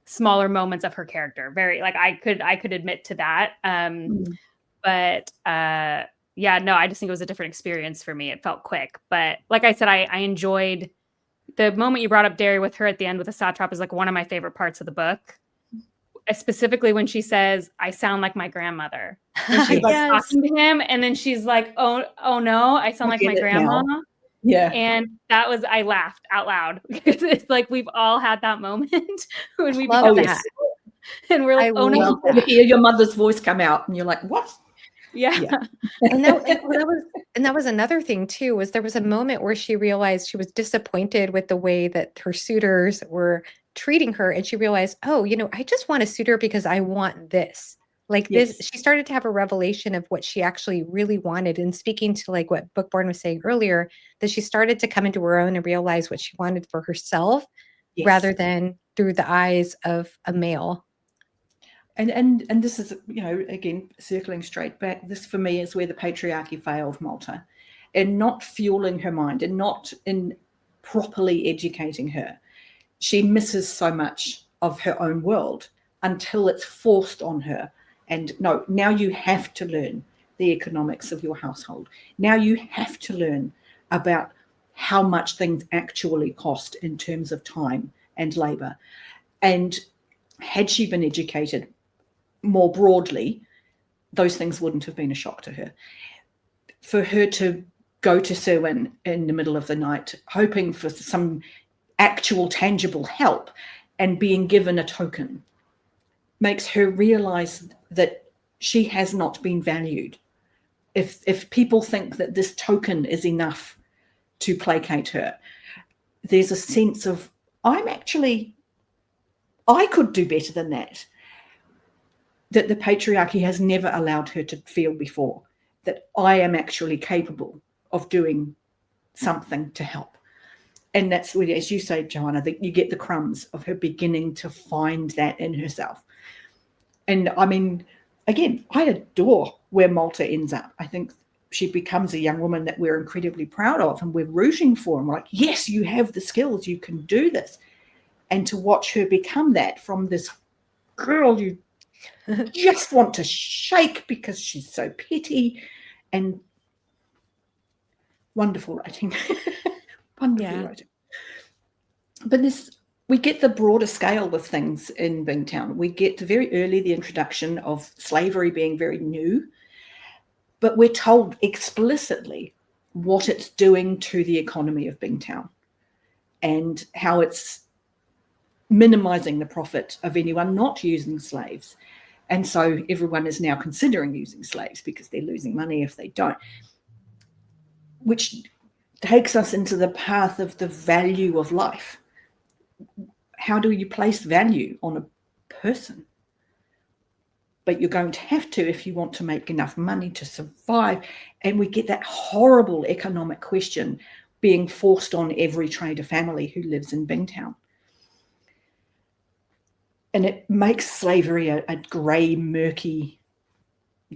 smaller moments of her character. Very, like, I could admit to that. But I just think it was a different experience for me. It felt quick. But like I said, I enjoyed the moment you brought up Derri with her at the end with the satrap is like one of my favorite parts of the book. specifically when she says, "I sound like my grandmother." When she's like talking to him, and then she's like, "Oh no, I sound like my grandma." Now. Yeah. And that was, I laughed out loud. It's like we've all had that moment when we become that. And we're like, "Oh no." You hear your mother's voice come out and you're like, what? Yeah. And that was another thing too, was there was a moment where she realized she was disappointed with the way that her suitors were treating her. And she realized, oh, I just want a suitor because I want this. Like this, she started to have a revelation of what she actually really wanted. And speaking to like what Bookborn was saying earlier, that she started to come into her own and realize what she wanted for herself rather than through the eyes of a male. And this is, again, circling straight back, this for me is where the patriarchy failed Malta, in not fueling her mind and not in properly educating her. She misses so much of her own world until it's forced on her. And no, now you have to learn the economics of your household. Now you have to learn about how much things actually cost in terms of time and labor. And had she been educated more broadly, those things wouldn't have been a shock to her. For her to go to Serwyn in the middle of the night, hoping for some actual tangible help and being given a token, makes her realize that she has not been valued. If people think that this token is enough to placate her, there's a sense of, I could do better than that the patriarchy has never allowed her to feel before, that I am actually capable of doing something to help. And that's where, as you say, Johanna, that you get the crumbs of her beginning to find that in herself. And I mean, again, I adore where Malta ends up. I think she becomes a young woman that we're incredibly proud of and we're rooting for. And we're like, yes, you have the skills, you can do this. And to watch her become that from this girl you just want to shake because she's so petty, and wonderful writing. Wonderful writing. But we get the broader scale of things in Bingtown. We get very early the introduction of slavery being very new, but we're told explicitly what it's doing to the economy of Bingtown and how it's minimizing the profit of anyone not using slaves. And so everyone is now considering using slaves because they're losing money if they don't, which takes us into the path of the value of life. How do you place value on a person? But you're going to have to if you want to make enough money to survive. And we get that horrible economic question being forced on every trader family who lives in Bingtown. And it makes slavery a grey, murky,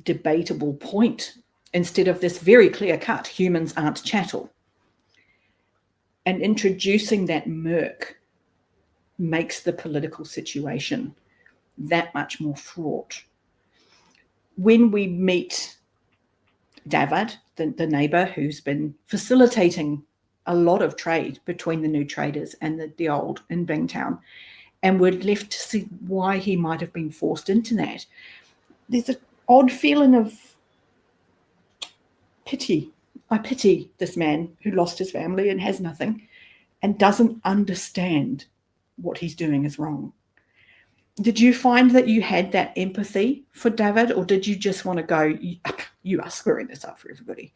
debatable point instead of this very clear-cut, humans aren't chattel. And introducing that murk makes the political situation that much more fraught. When we meet David, the neighbour who's been facilitating a lot of trade between the new traders and the old in Bingtown, and we're left to see why he might have been forced into that, there's an odd feeling of pity. I pity this man who lost his family and has nothing and doesn't understand what he's doing is wrong. Did you find that you had that empathy for David, or did you just want to go, you are screwing this up for everybody?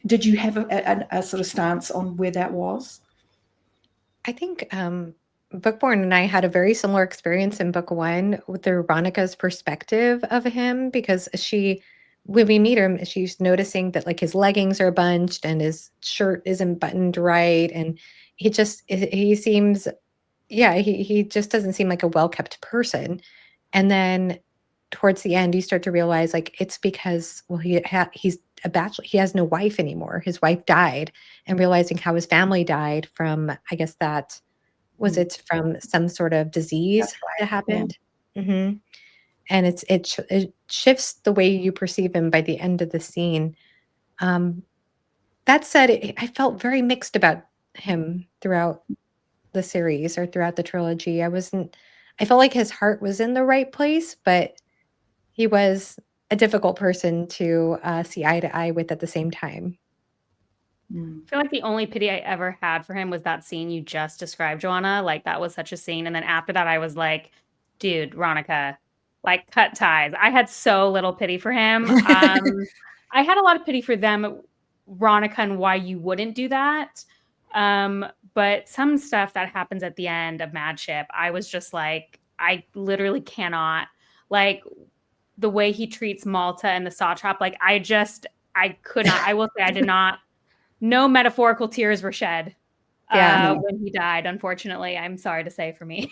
Did you have a sort of stance on where that was? I think Bookborn and I had a very similar experience in book one with Veronica's perspective of him, because when we meet him, she's noticing that like his leggings are bunched and his shirt isn't buttoned right. And he seems, he just doesn't seem like a well-kept person. And then towards the end, you start to realize like it's because, well, he's a bachelor. He has no wife anymore. His wife died, and realizing how his family died from, I guess that was it from some sort of disease that happened. Yeah. Mm-hmm. And it shifts the way you perceive him by the end of the scene. That said, I felt very mixed about him throughout the series or throughout the trilogy. I felt like his heart was in the right place, but he was a difficult person to see eye to eye with at the same time. I feel like the only pity I ever had for him was that scene you just described, Johanna. Like, that was such a scene. And then after that, I was like, dude, Ronica, like, cut ties. I had so little pity for him. I had a lot of pity for them, Ronica, and why you wouldn't do that. But some stuff that happens at the end of Madship, I was just like, I literally cannot. Like, the way he treats Malta and the saw trap, like, I could not. I will say I did not. No metaphorical tears were shed when he died, unfortunately. I'm sorry to say for me.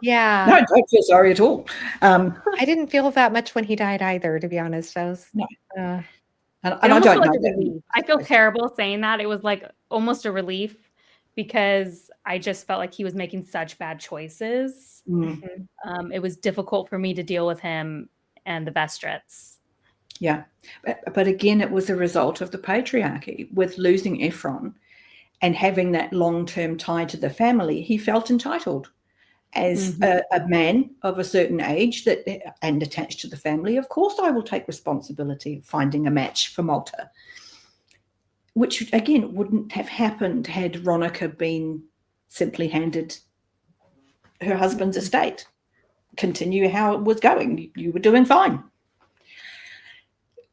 Yeah. No, I don't feel sorry at all. I didn't feel that much when he died either, to be honest. I was and I don't know. Like I feel terrible saying that. It was like almost a relief because I just felt like he was making such bad choices. It was difficult for me to deal with him and the Vestrits. Yeah. But again, it was a result of the patriarchy. With losing Ephron and having that long-term tie to the family, he felt entitled as a man of a certain age and attached to the family. Of course, I will take responsibility of finding a match for Malta, which, again, wouldn't have happened had Ronica been simply handed her husband's estate. Continue how it was going. You were doing fine.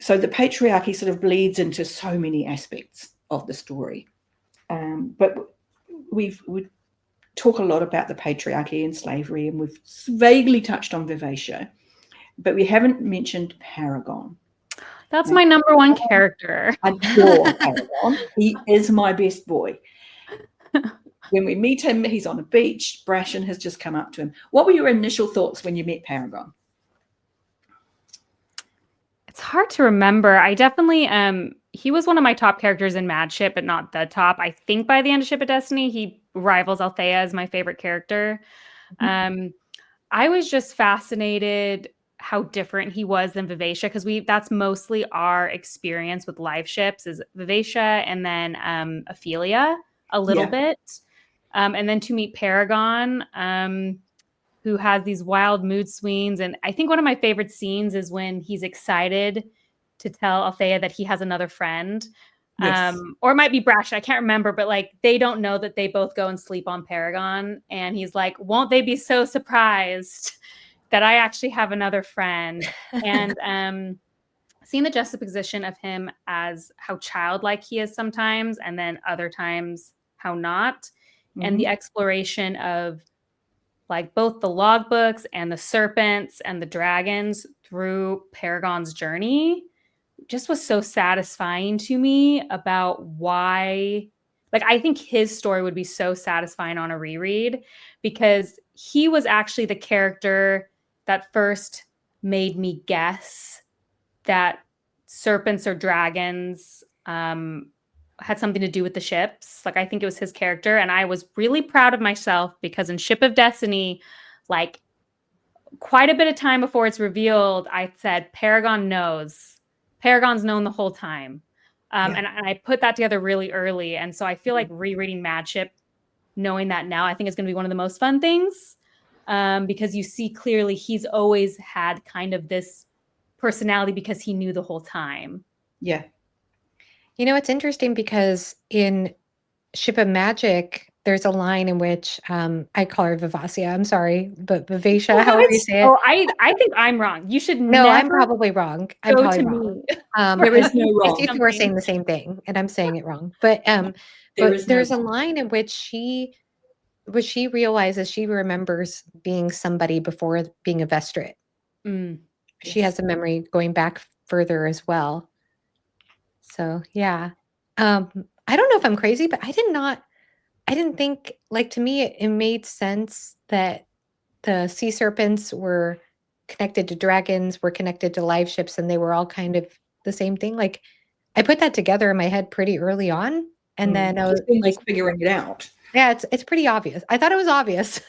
So the patriarchy sort of bleeds into so many aspects of the story. But we talk a lot about the patriarchy and slavery, and we've vaguely touched on Vivacia, but we haven't mentioned Paragon. That's my number one character. I adore Paragon. He is my best boy. When we meet him, he's on a beach. Brashen has just come up to him. What were your initial thoughts when you met Paragon? It's hard to remember. I definitely, he was one of my top characters in Madship, but not the top. I think by the end of Ship of Destiny, he rivals Althea as my favorite character. I was just fascinated how different he was than Vivacia, because that's mostly our experience with live ships is Vivacia and then Ophelia a little bit. And then to meet Paragon, who has these wild mood swings. And I think one of my favorite scenes is when he's excited to tell Althea that he has another friend. Or it might be Brash, I can't remember, but like they don't know that they both go and sleep on Paragon. And he's like, won't they be so surprised that I actually have another friend? And seeing the juxtaposition of him as how childlike he is sometimes, and then other times how not. And the exploration of like both the logbooks and the serpents and the dragons through Paragon's journey just was so satisfying to me about why, like, I think his story would be so satisfying on a reread because he was actually the character that first made me guess that serpents or dragons had something to do with the ships. Like, I think it was his character. And I was really proud of myself because in Ship of Destiny, like quite a bit of time before it's revealed, I said, Paragon knows. Paragon's known the whole time. And I put that together really early. And so I feel like rereading Madship, knowing that now, I think it's going to be one of the most fun things because you see clearly he's always had kind of this personality because he knew the whole time. Yeah. You know, it's interesting because in Ship of Magic, there's a line in which I call her Vivacia. I'm sorry, but Vivacia, however you say it. Oh, I think I'm wrong. You should No, I'm probably wrong. I'm go probably to wrong. me. There is no wrong. You two are saying the same thing, and I'm saying it wrong. But there's a line in which she realizes she remembers being somebody before being a Vestrit. She has a memory going back further as well. So yeah, I don't know if I'm crazy, but I didn't think, like, to me, it made sense that the sea serpents were connected to dragons, were connected to live ships, and they were all kind of the same thing. Like, I put that together in my head pretty early on, and then I was like figuring it out. Yeah, it's pretty obvious. I thought it was obvious,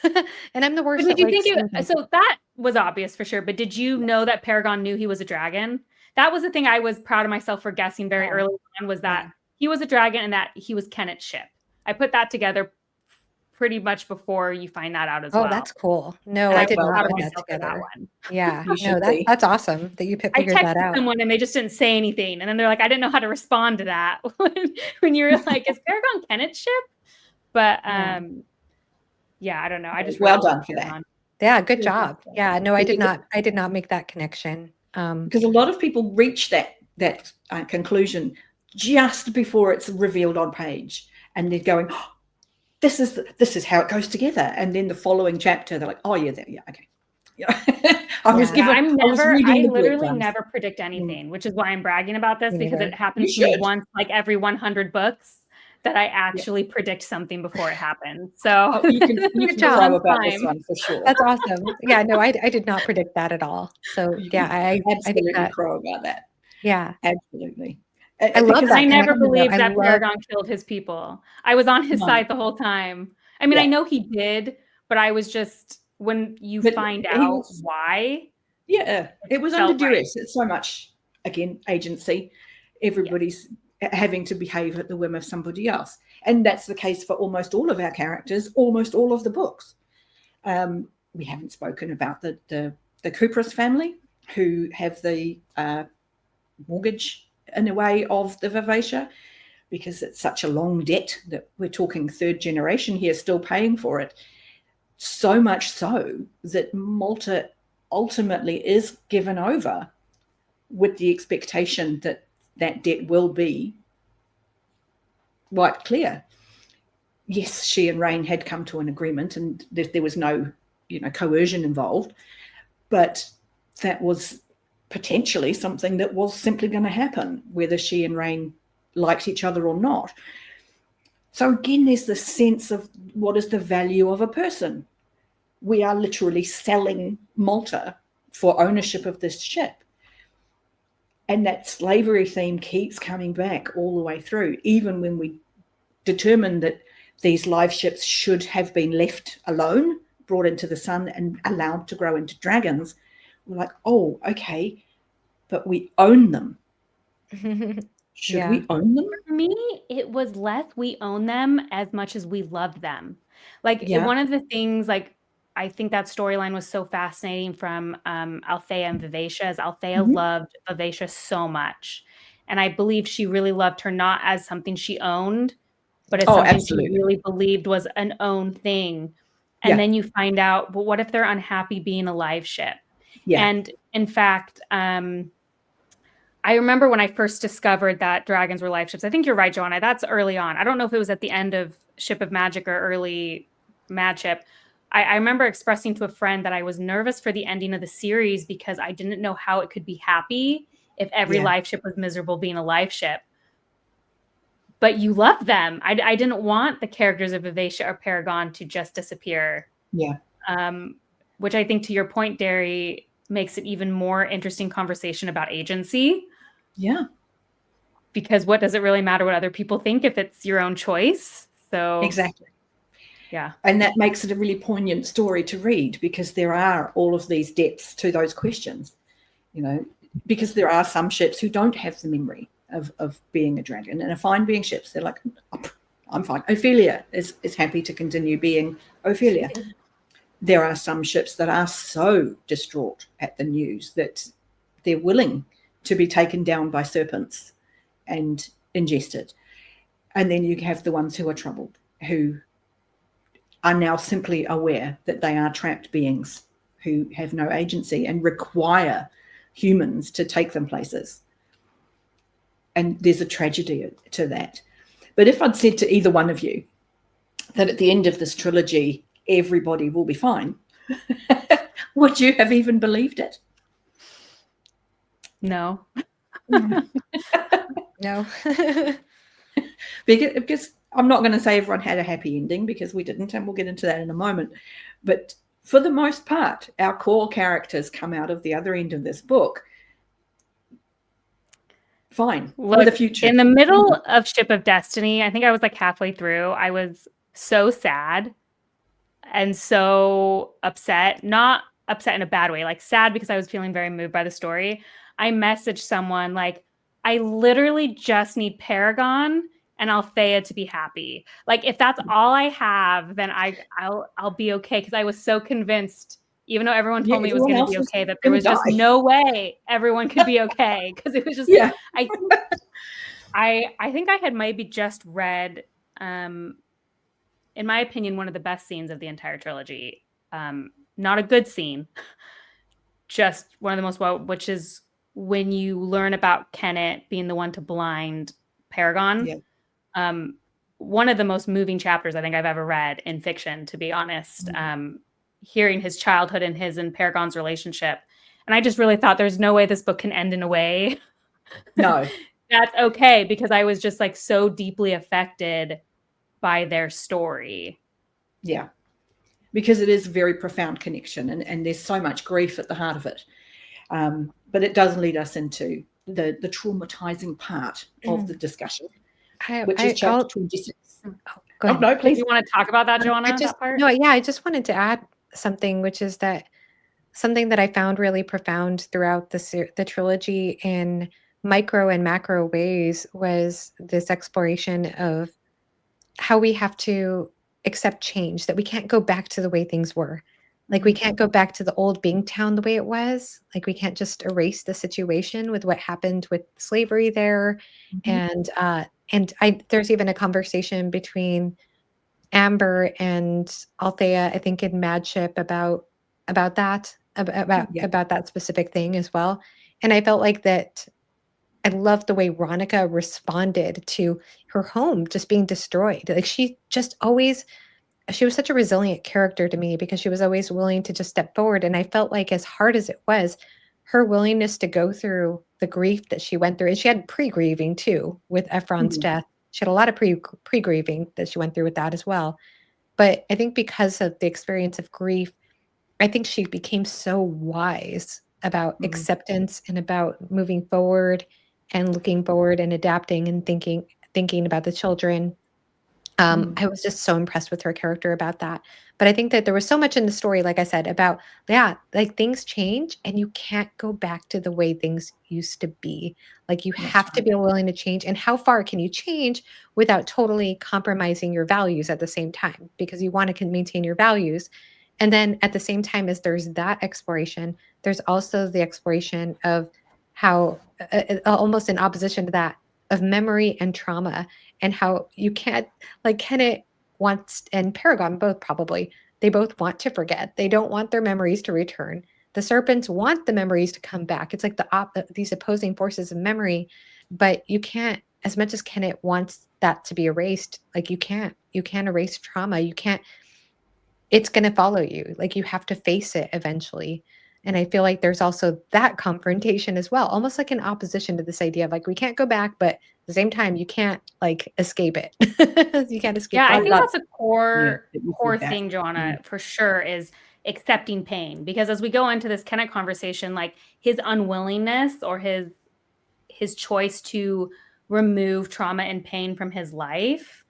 and I'm the worst. But did you think so? That was obvious for sure. But did you know that Paragon knew he was a dragon? That was the thing I was proud of myself for guessing very early on, was that he was a dragon and that he was Kennet's ship. I put that together pretty much before you find that out as well. well. Oh, that's cool. No, and I did not proud of put that myself for together. one. Yeah, You no, should be. that's awesome that you I figured that texted out. someone and they just didn't say anything. And then they're like, I didn't know how to respond to that when you were like, is Paragon Kennet's ship? But yeah, I don't know. I just well done for that. Yeah, good job. Yeah, no, I did not make that connection. Because a lot of people reach that conclusion just before it's revealed on page, and they're going, oh, this is how it goes together. And then the following chapter, they're like, oh yeah, okay. Yeah. I literally never predict anything, which is why I'm bragging about this, because it happens to me once like every 100 books that I actually predict something before it happens. So you can throw about this one for sure. That's awesome. Yeah, no, I did not predict that at all. So yeah, I absolutely crow about that. Yeah, absolutely. I love that. I never believed that Paragon killed his people. I was on his side the whole time. I mean, I know he did, but I was just, when you find out why. Yeah, it was under duress. It's so much, again, agency. Everybody's having to behave at the whim of somebody else. And that's the case for almost all of our characters, almost all of the books. We haven't spoken about the Kupris family, who have the mortgage, in a way, of the Vivacia, because it's such a long debt that we're talking third generation here still paying for it. So much so that Malta ultimately is given over with the expectation that that debt will be wiped clear. Yes, she and Rain had come to an agreement, and there was no, coercion involved, but that was potentially something that was simply going to happen, whether she and Rain liked each other or not. So again, there's the sense of what is the value of a person. We are literally selling Malta for ownership of this ship. And that slavery theme keeps coming back all the way through, even when we determine that these live ships should have been left alone, brought into the sun and allowed to grow into dragons. We're like, oh, okay, but we own them. Should we own them? For me, it was less we own them as much as we love them. Like one of the things, like, I think that storyline was so fascinating from Althea and Vivacia, as Althea loved Vivacia so much. And I believe she really loved her not as something she owned, but as something she really believed was an own thing. And then you find out, well, what if they're unhappy being a live ship? Yeah. And in fact, I remember when I first discovered that dragons were live ships. I think you're right, Johanna. That's early on. I don't know if it was at the end of Ship of Magic or early Mad Ship. I remember expressing to a friend that I was nervous for the ending of the series because I didn't know how it could be happy if every live ship was miserable being a live ship. But you love them. I didn't want the characters of Vivacia or Paragon to just disappear. Yeah. Which I think, to your point, Derri, makes it even more interesting conversation about agency. Yeah. Because what does it really matter what other people think if it's your own choice? So exactly. Yeah. And that makes it a really poignant story to read, because there are all of these depths to those questions, because there are some ships who don't have the memory of being a dragon and are fine being ships. They're like, oh, I'm fine. Ophelia is happy to continue being Ophelia. There are some ships that are so distraught at the news that they're willing to be taken down by serpents and ingested. And then you have the ones who are troubled, who are now simply aware that they are trapped beings who have no agency and require humans to take them places. And there's a tragedy to that. But if I'd said to either one of you that at the end of this trilogy, everybody will be fine, would you have even believed it? No. No. Because I'm not going to say everyone had a happy ending, because we didn't, and we'll get into that in a moment. But for the most part, our core characters come out of the other end of this book fine. Look, with a future. In the middle of Ship of Destiny, I think I was like halfway through, I was so sad and so upset. Not upset in a bad way, like sad because I was feeling very moved by the story. I messaged someone like, I literally just need Paragon and Althea to be happy. Like if that's all I have, then I'll be okay, because I was so convinced, even though everyone told me it was going to be okay, that there was just no way everyone could be okay, because it was just I think I had maybe just read, in my opinion, one of the best scenes of the entire trilogy. Not a good scene, just one of the most which is when you learn about Kennet being the one to blind Paragon. Yeah. One of the most moving chapters I think I've ever read in fiction, to be honest. Hearing his childhood and his and Paragon's relationship. And I just really thought there's no way this book can end in a way no that's okay, because I was just like so deeply affected by their story. Yeah, because it is a very profound connection, and there's so much grief at the heart of it. But it does lead us into the traumatizing part of the discussion, which is chapter 26. Oh, no, please. You want to talk about that, Johanna? I just wanted to add something, which is that something that I found really profound throughout the trilogy in micro and macro ways was this exploration of how we have to accept change, that we can't go back to the way things were. Like we can't go back to the old Bingtown the way it was. Like we can't just erase the situation with what happened with slavery there. And there's even a conversation between Amber and Althea, I think in Madship, about that specific thing as well. And I felt like that I loved the way Ronica responded to her home just being destroyed. Like she was such a resilient character to me, because she was always willing to just step forward. And I felt like, as hard as it was, her willingness to go through the grief that she went through, and she had pre-grieving too with Ephron's death. She had a lot of pre-grieving that she went through with that as well. But I think because of the experience of grief, I think she became so wise about acceptance and about moving forward and looking forward and adapting and thinking about the children. I was just so impressed with her character about that. But I think that there was so much in the story, like I said, about, like things change and you can't go back to the way things used to be. Like you have to be willing to change. And how far can you change without totally compromising your values at the same time? Because you want to maintain your values. And then at the same time as there's that exploration, there's also the exploration of how, almost in opposition to that, of memory and trauma, and how you can't, like Kennet wants, and Paragon they both want to forget. They don't want their memories to return. The Serpents want the memories to come back. It's like these opposing forces of memory, but you can't, as much as Kennet wants that to be erased, like you can't erase trauma. You can't, it's going to follow you. Like you have to face it eventually. And I feel like there's also that confrontation as well, almost like in opposition to this idea of like, we can't go back, but at the same time, you can't like escape it. You can't escape it. I think that's a core thing, Johanna, for sure, is accepting pain. Because as we go into this Kennet conversation, like his unwillingness or his choice to remove trauma and pain from his life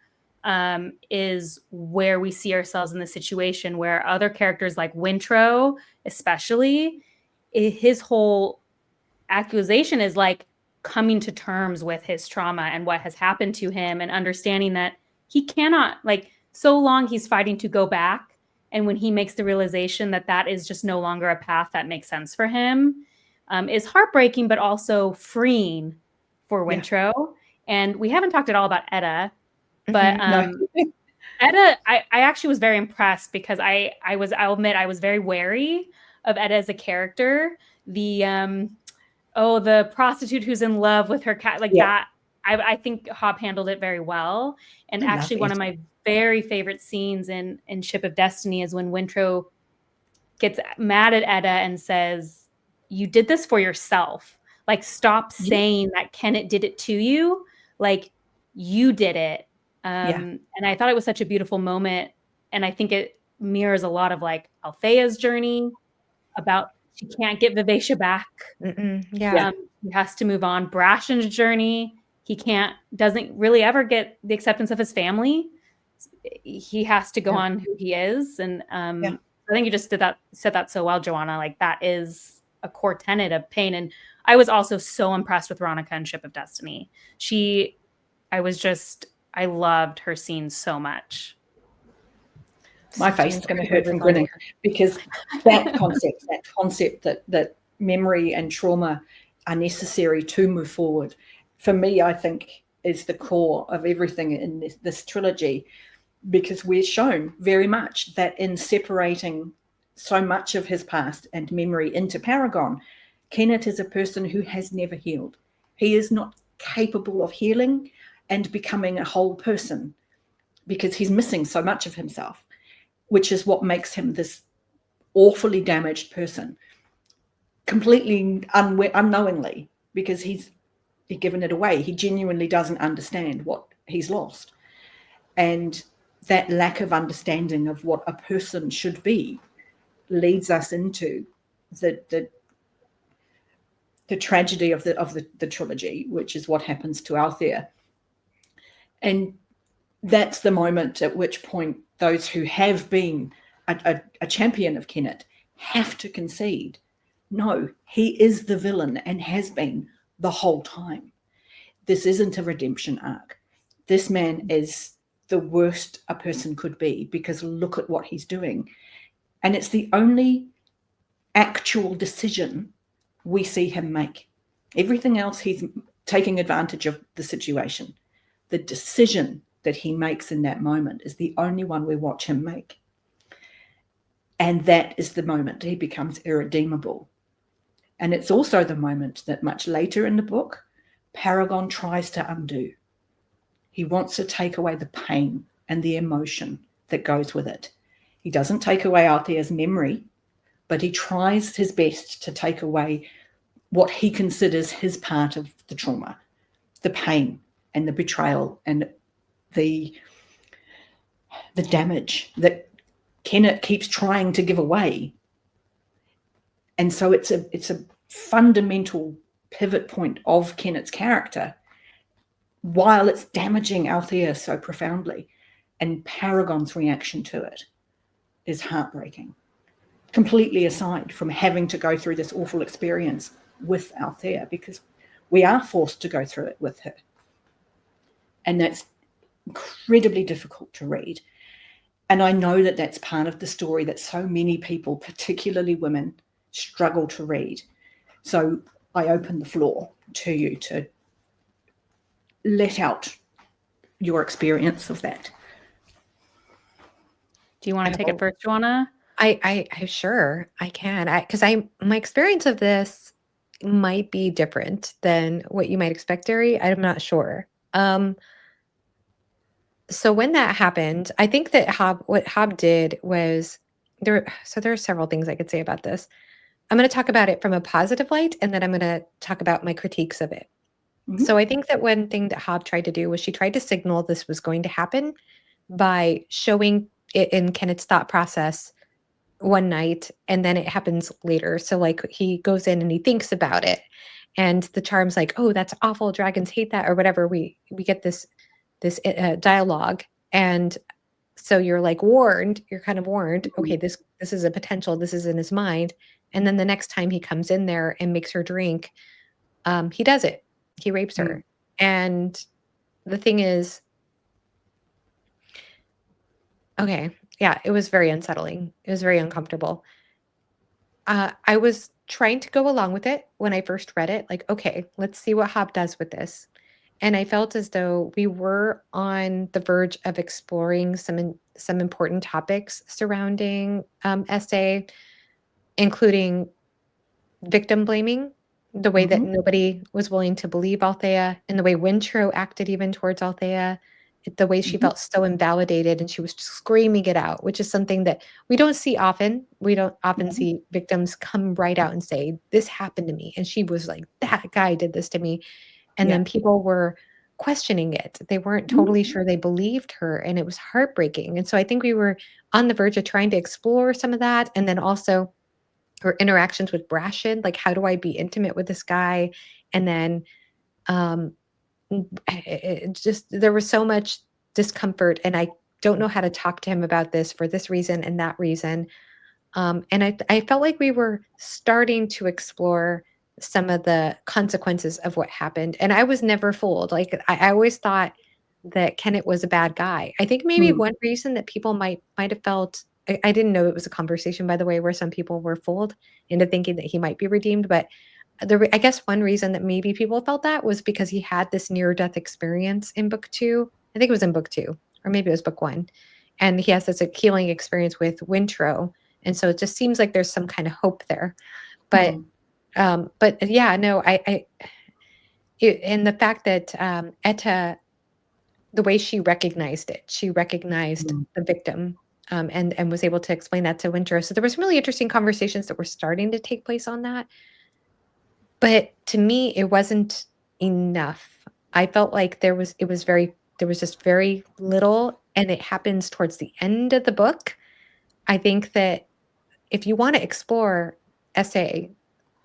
is where we see ourselves in the situation where other characters like Wintrow, especially, his whole accusation is like coming to terms with his trauma and what has happened to him, and understanding that he cannot, like, so long he's fighting to go back. And when he makes the realization that that is just no longer a path that makes sense for him, is heartbreaking, but also freeing for Wintrow. Yeah. And we haven't talked at all about Etta. But Etta, I actually was very impressed, because I'll admit I was very wary of Etta as a character. The prostitute who's in love with her cat, that. I think Hobb handled it very well. And actually one of my very favorite scenes in Ship of Destiny is when Wintrow gets mad at Etta and says, "You did this for yourself. Like, stop saying that Kennet did it to you. Like, you did it." And I thought it was such a beautiful moment. And I think it mirrors a lot of like Althea's journey about she can't get Vivacia back. He has to move on. Brashen's journey, he doesn't really ever get the acceptance of his family. He has to go on who he is. And I think you just said that so well, Johanna. Like that is a core tenet of pain. And I was also so impressed with Ronica and Ship of Destiny. I was just I loved her scenes so much. My face is going to hurt from grinning, because that concept that memory and trauma are necessary to move forward, for me, I think is the core of everything in this trilogy, because we're shown very much that in separating so much of his past and memory into Paragon, Kennet is a person who has never healed. He is not capable of healing and becoming a whole person, because he's missing so much of himself, which is what makes him this awfully damaged person, completely unknowingly, because he's given it away. He genuinely doesn't understand what he's lost. And that lack of understanding of what a person should be leads us into the tragedy of the trilogy, which is what happens to Althea. And that's the moment at which point those who have been a champion of Kennet have to concede, no, he is the villain and has been the whole time. This isn't a redemption arc. This man is the worst a person could be, because look at what he's doing. And it's the only actual decision we see him make. Everything else, he's taking advantage of the situation. The decision that he makes in that moment is the only one we watch him make. And that is the moment he becomes irredeemable. And it's also the moment that much later in the book, Paragon tries to undo. He wants to take away the pain and the emotion that goes with it. He doesn't take away Althea's memory, but he tries his best to take away what he considers his part of the trauma, the pain and the betrayal and the damage that Kennet keeps trying to give away. And so it's a fundamental pivot point of Kennet's character, while it's damaging Althea so profoundly. And Paragon's reaction to it is heartbreaking, completely aside from having to go through this awful experience with Althea, because we are forced to go through it with her. And that's incredibly difficult to read. And I know that that's part of the story that so many people, particularly women, struggle to read. So I open the floor to you to let out your experience of that. Do you want to take it first, Johanna? I sure I can. Because my experience of this might be different than what you might expect, Derri. I'm not sure. So when that happened, I think that what Hobb did was there are several things I could say about this. I'm going to talk about it from a positive light, and then I'm going to talk about my critiques of it. Mm-hmm. So I think that one thing that Hobb tried to do was she tried to signal this was going to happen by showing it in Kennet's thought process one night, and then it happens later. So like he goes in and he thinks about it, and the charm's like, oh, that's awful, dragons hate that, or whatever. We get this dialogue, and so you're like warned. You're kind of warned. Okay, this is a potential. This is in his mind. And then the next time he comes in there and makes her drink, he does it. He rapes her. And the thing is, okay, yeah, it was very unsettling. It was very uncomfortable. I was trying to go along with it when I first read it. Like, okay, let's see what Hobb does with this. And I felt as though we were on the verge of exploring some important topics surrounding SA, including victim blaming, the way that nobody was willing to believe Althea, and the way Wintro acted even towards Althea, the way she felt so invalidated and she was screaming it out, which is something that we don't see often. We don't often see victims come right out and say, this happened to me. And she was like, that guy did this to me. And then people were questioning it. They weren't totally sure they believed her, and it was heartbreaking. And so I think we were on the verge of trying to explore some of that. And then also her interactions with Brashen, like, how do I be intimate with this guy? And then there was so much discomfort, and I don't know how to talk to him about this for this reason and that reason. And I felt like we were starting to explore some of the consequences of what happened. And I was never fooled. Like, I always thought that Kennet was a bad guy. I think maybe one reason that people might have felt, I didn't know it was a conversation, by the way, where some people were fooled into thinking that he might be redeemed. But I guess one reason that maybe people felt that was because he had this near-death experience in book 2. I think it was in book 2, or maybe it was book 1. And he has this healing experience with Wintrow. And so it just seems like there's some kind of hope there. But yeah, no, and the fact that Etta, the way she recognized it, she recognized the victim, and was able to explain that to Wintrow. So there was really interesting conversations that were starting to take place on that. But to me, it wasn't enough. I felt like there was just very little, and it happens towards the end of the book. I think that if you want to explore SA,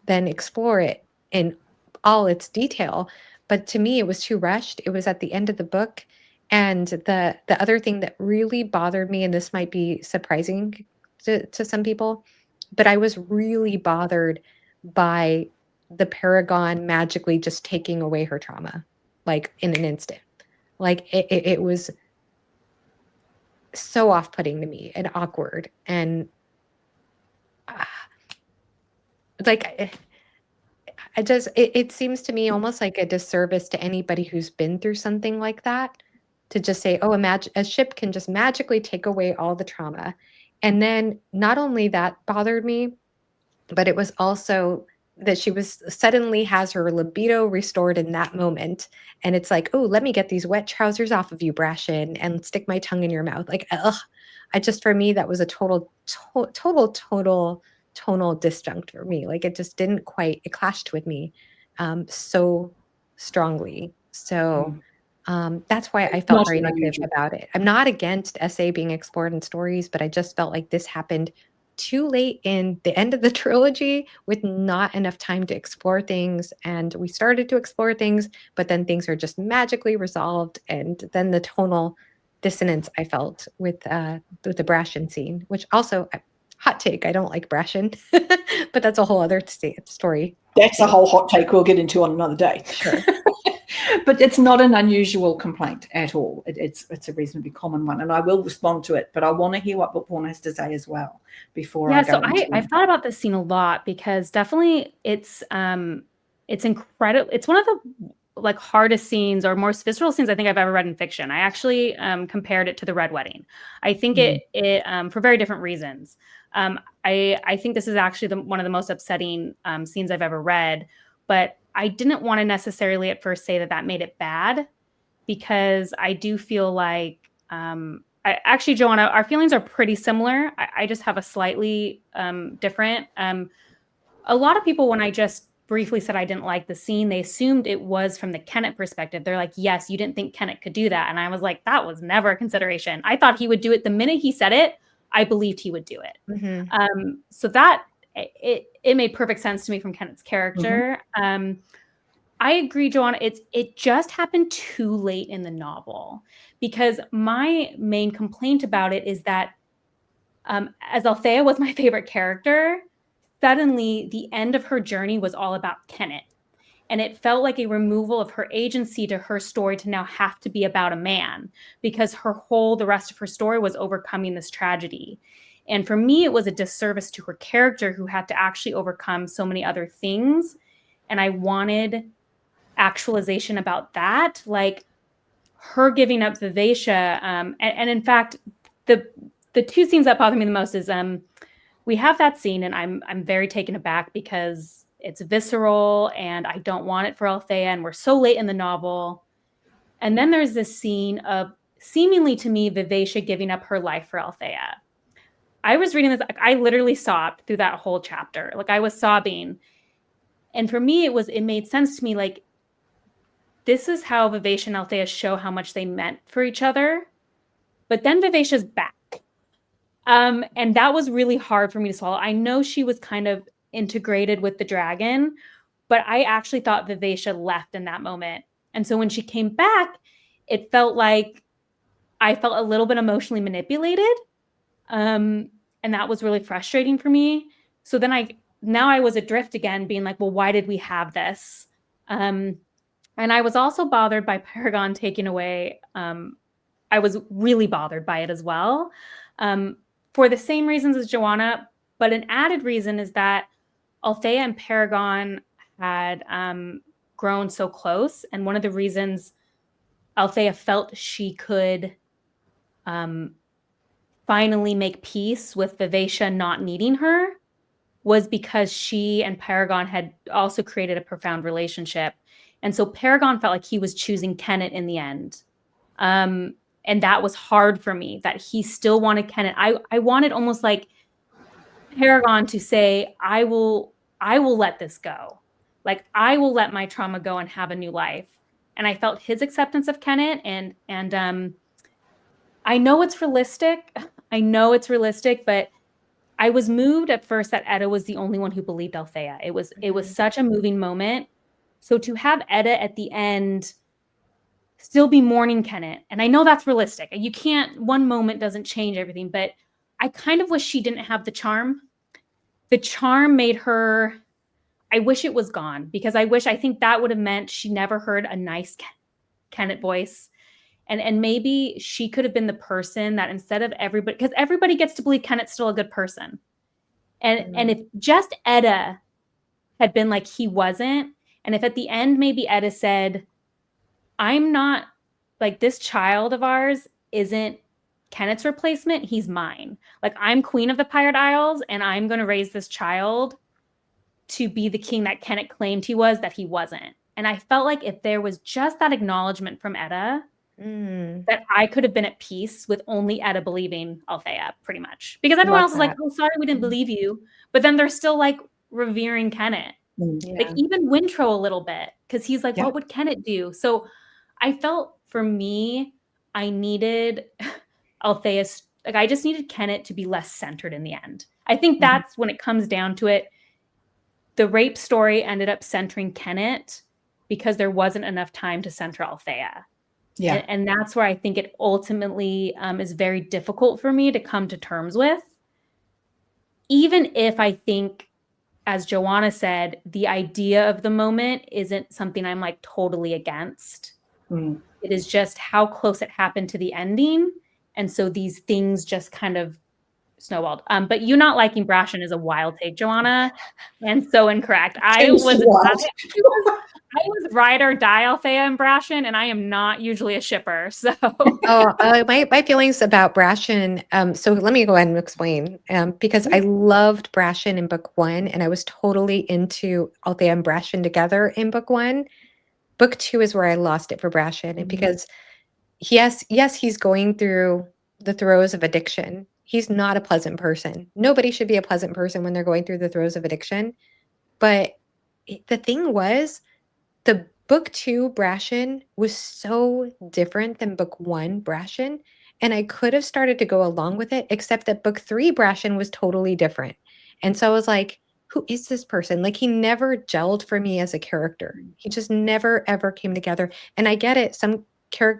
then explore it in all its detail. But to me, it was too rushed. It was at the end of the book. And the other thing that really bothered me, and this might be surprising to some people, but I was really bothered by the Paragon magically just taking away her trauma, like in an instant. Like it was so off-putting to me and awkward. And it seems to me almost like a disservice to anybody who's been through something like that, to just say, oh, imagine a ship can just magically take away all the trauma. And then not only that bothered me, but it was also that she was suddenly has her libido restored in that moment. And it's like, oh, let me get these wet trousers off of you, Brashen, and stick my tongue in your mouth. Like, ugh. For me, that was a total tonal disjunct for me. Like, it just didn't quite, it clashed with me so strongly. So that's why I felt very negative about it. I'm not against SA being explored in stories, but I just felt like this happened too late in the end of the trilogy with not enough time to explore things. And we started to explore things, but then things are just magically resolved. And then the tonal dissonance I felt with the Brashen scene, which also, hot take, I don't like Brashen, but that's a whole other story. That's a whole hot take we'll get into on another day. Sure. But it's not an unusual complaint at all. It's a reasonably common one, and I will respond to it. But I want to hear what Bookborn has to say as well before I go. So I've thought about this scene a lot, because definitely it's incredible. It's one of the hardest scenes or most visceral scenes I think I've ever read in fiction. I actually compared it to The Red Wedding. I think it for very different reasons. I think this is actually one of the most upsetting scenes I've ever read, but I didn't want to necessarily at first say that made it bad, because I do feel like, actually, Johanna, our feelings are pretty similar. I just have a slightly different. A lot of people, when I just briefly said I didn't like the scene, they assumed it was from the Kennet perspective. They're like, yes, you didn't think Kennet could do that. And I was like, that was never a consideration. I thought he would do it. The minute he said it, I believed he would do it. Mm-hmm. So that it made perfect sense to me from Kennet's character. Mm-hmm. I agree, Joanna. It just happened too late in the novel, because my main complaint about it is that as Althea was my favorite character, suddenly the end of her journey was all about Kennet. And it felt like a removal of her agency to her story to now have to be about a man, because the rest of her story was overcoming this tragedy. And for me, it was a disservice to her character, who had to actually overcome so many other things. And I wanted actualization about that, like her giving up Vivacia. And in fact, the two scenes that bother me the most is we have that scene, and I'm very taken aback because it's visceral and I don't want it for Althea, and we're so late in the novel. And then there's this scene of, seemingly to me, Vivacia giving up her life for Althea. I was reading this, I literally sobbed through that whole chapter. Like, I was sobbing. And for me, it made sense to me, like, this is how Vivacia and Althea show how much they meant for each other. But then Vivacia's back. And that was really hard for me to swallow. I know she was kind of integrated with the dragon, but I actually thought Vivacia left in that moment. And so when she came back, it felt like I felt a little bit emotionally manipulated. And that was really frustrating for me. So then I was adrift again, being like, well, why did we have this? And I was also bothered by Paragon taking away. I was really bothered by it as well, for the same reasons as Johanna. But an added reason is that Althea and Paragon had grown so close. And one of the reasons Althea felt she could finally make peace with Vivacia not needing her was because she and Paragon had also created a profound relationship. And so Paragon felt like he was choosing Kennet in the end. And that was hard for me, that he still wanted Kennet. I wanted almost like Paragon to say, I will let this go. Like, I will let my trauma go and have a new life. And I felt his acceptance of Kennet, and I know it's realistic. But I was moved at first that Etta was the only one who believed Althea. It was such a moving moment. So to have Etta at the end still be mourning Kennet, and I know that's realistic. You can't, one moment doesn't change everything, but I kind of wish she didn't have the charm. The charm made her, I wish it was gone, because I think that would have meant she never heard a nice Kennet voice. And maybe she could have been the person that, instead of everybody, because everybody gets to believe Kennet's still a good person. And if just Etta had been like, he wasn't, and if at the end maybe Etta said, I'm not, like, this child of ours isn't Kennet's replacement, he's mine. Like, I'm Queen of the Pirate Isles, and I'm going to raise this child to be the king that Kennet claimed he was, that he wasn't. And I felt like if there was just that acknowledgement from Etta, that I could have been at peace with only Etta believing Althea, pretty much. Because everyone else is like, oh, sorry, we didn't believe you. But then they're still, like, revering Kennet. Like, even Wintro a little bit, because he's like, what would Kennet do? So I felt, for me, I needed Althea's, like, I just needed Kennet to be less centered in the end. I think that's when it comes down to it. The rape story ended up centering Kennet because there wasn't enough time to center Althea. Yeah. And that's where I think it ultimately is very difficult for me to come to terms with. Even if I think, as Johanna said, the idea of the moment isn't something I'm, like, totally against. It is just how close it happened to the ending. And so these things just kind of snowballed. But you not liking Brashen is a wild take, Johanna, and so incorrect. I was ride or die Althea and Brashen, and I am not usually a shipper. So my feelings about Brashen. So let me go ahead and explain. Because I loved Brashen in book 1, and I was totally into Althea and Brashen together in book 1. Book 2 is where I lost it for Brashen, and because yes, he's going through the throes of addiction. He's not a pleasant person. Nobody should be a pleasant person when they're going through the throes of addiction. But the thing was, the book 2 Brashen was so different than book 1 Brashen, and I could have started to go along with it, except that book 3 Brashen was totally different. And so I was like, who is this person? Like, he never gelled for me as a character. He just never, ever came together. And I get it. Some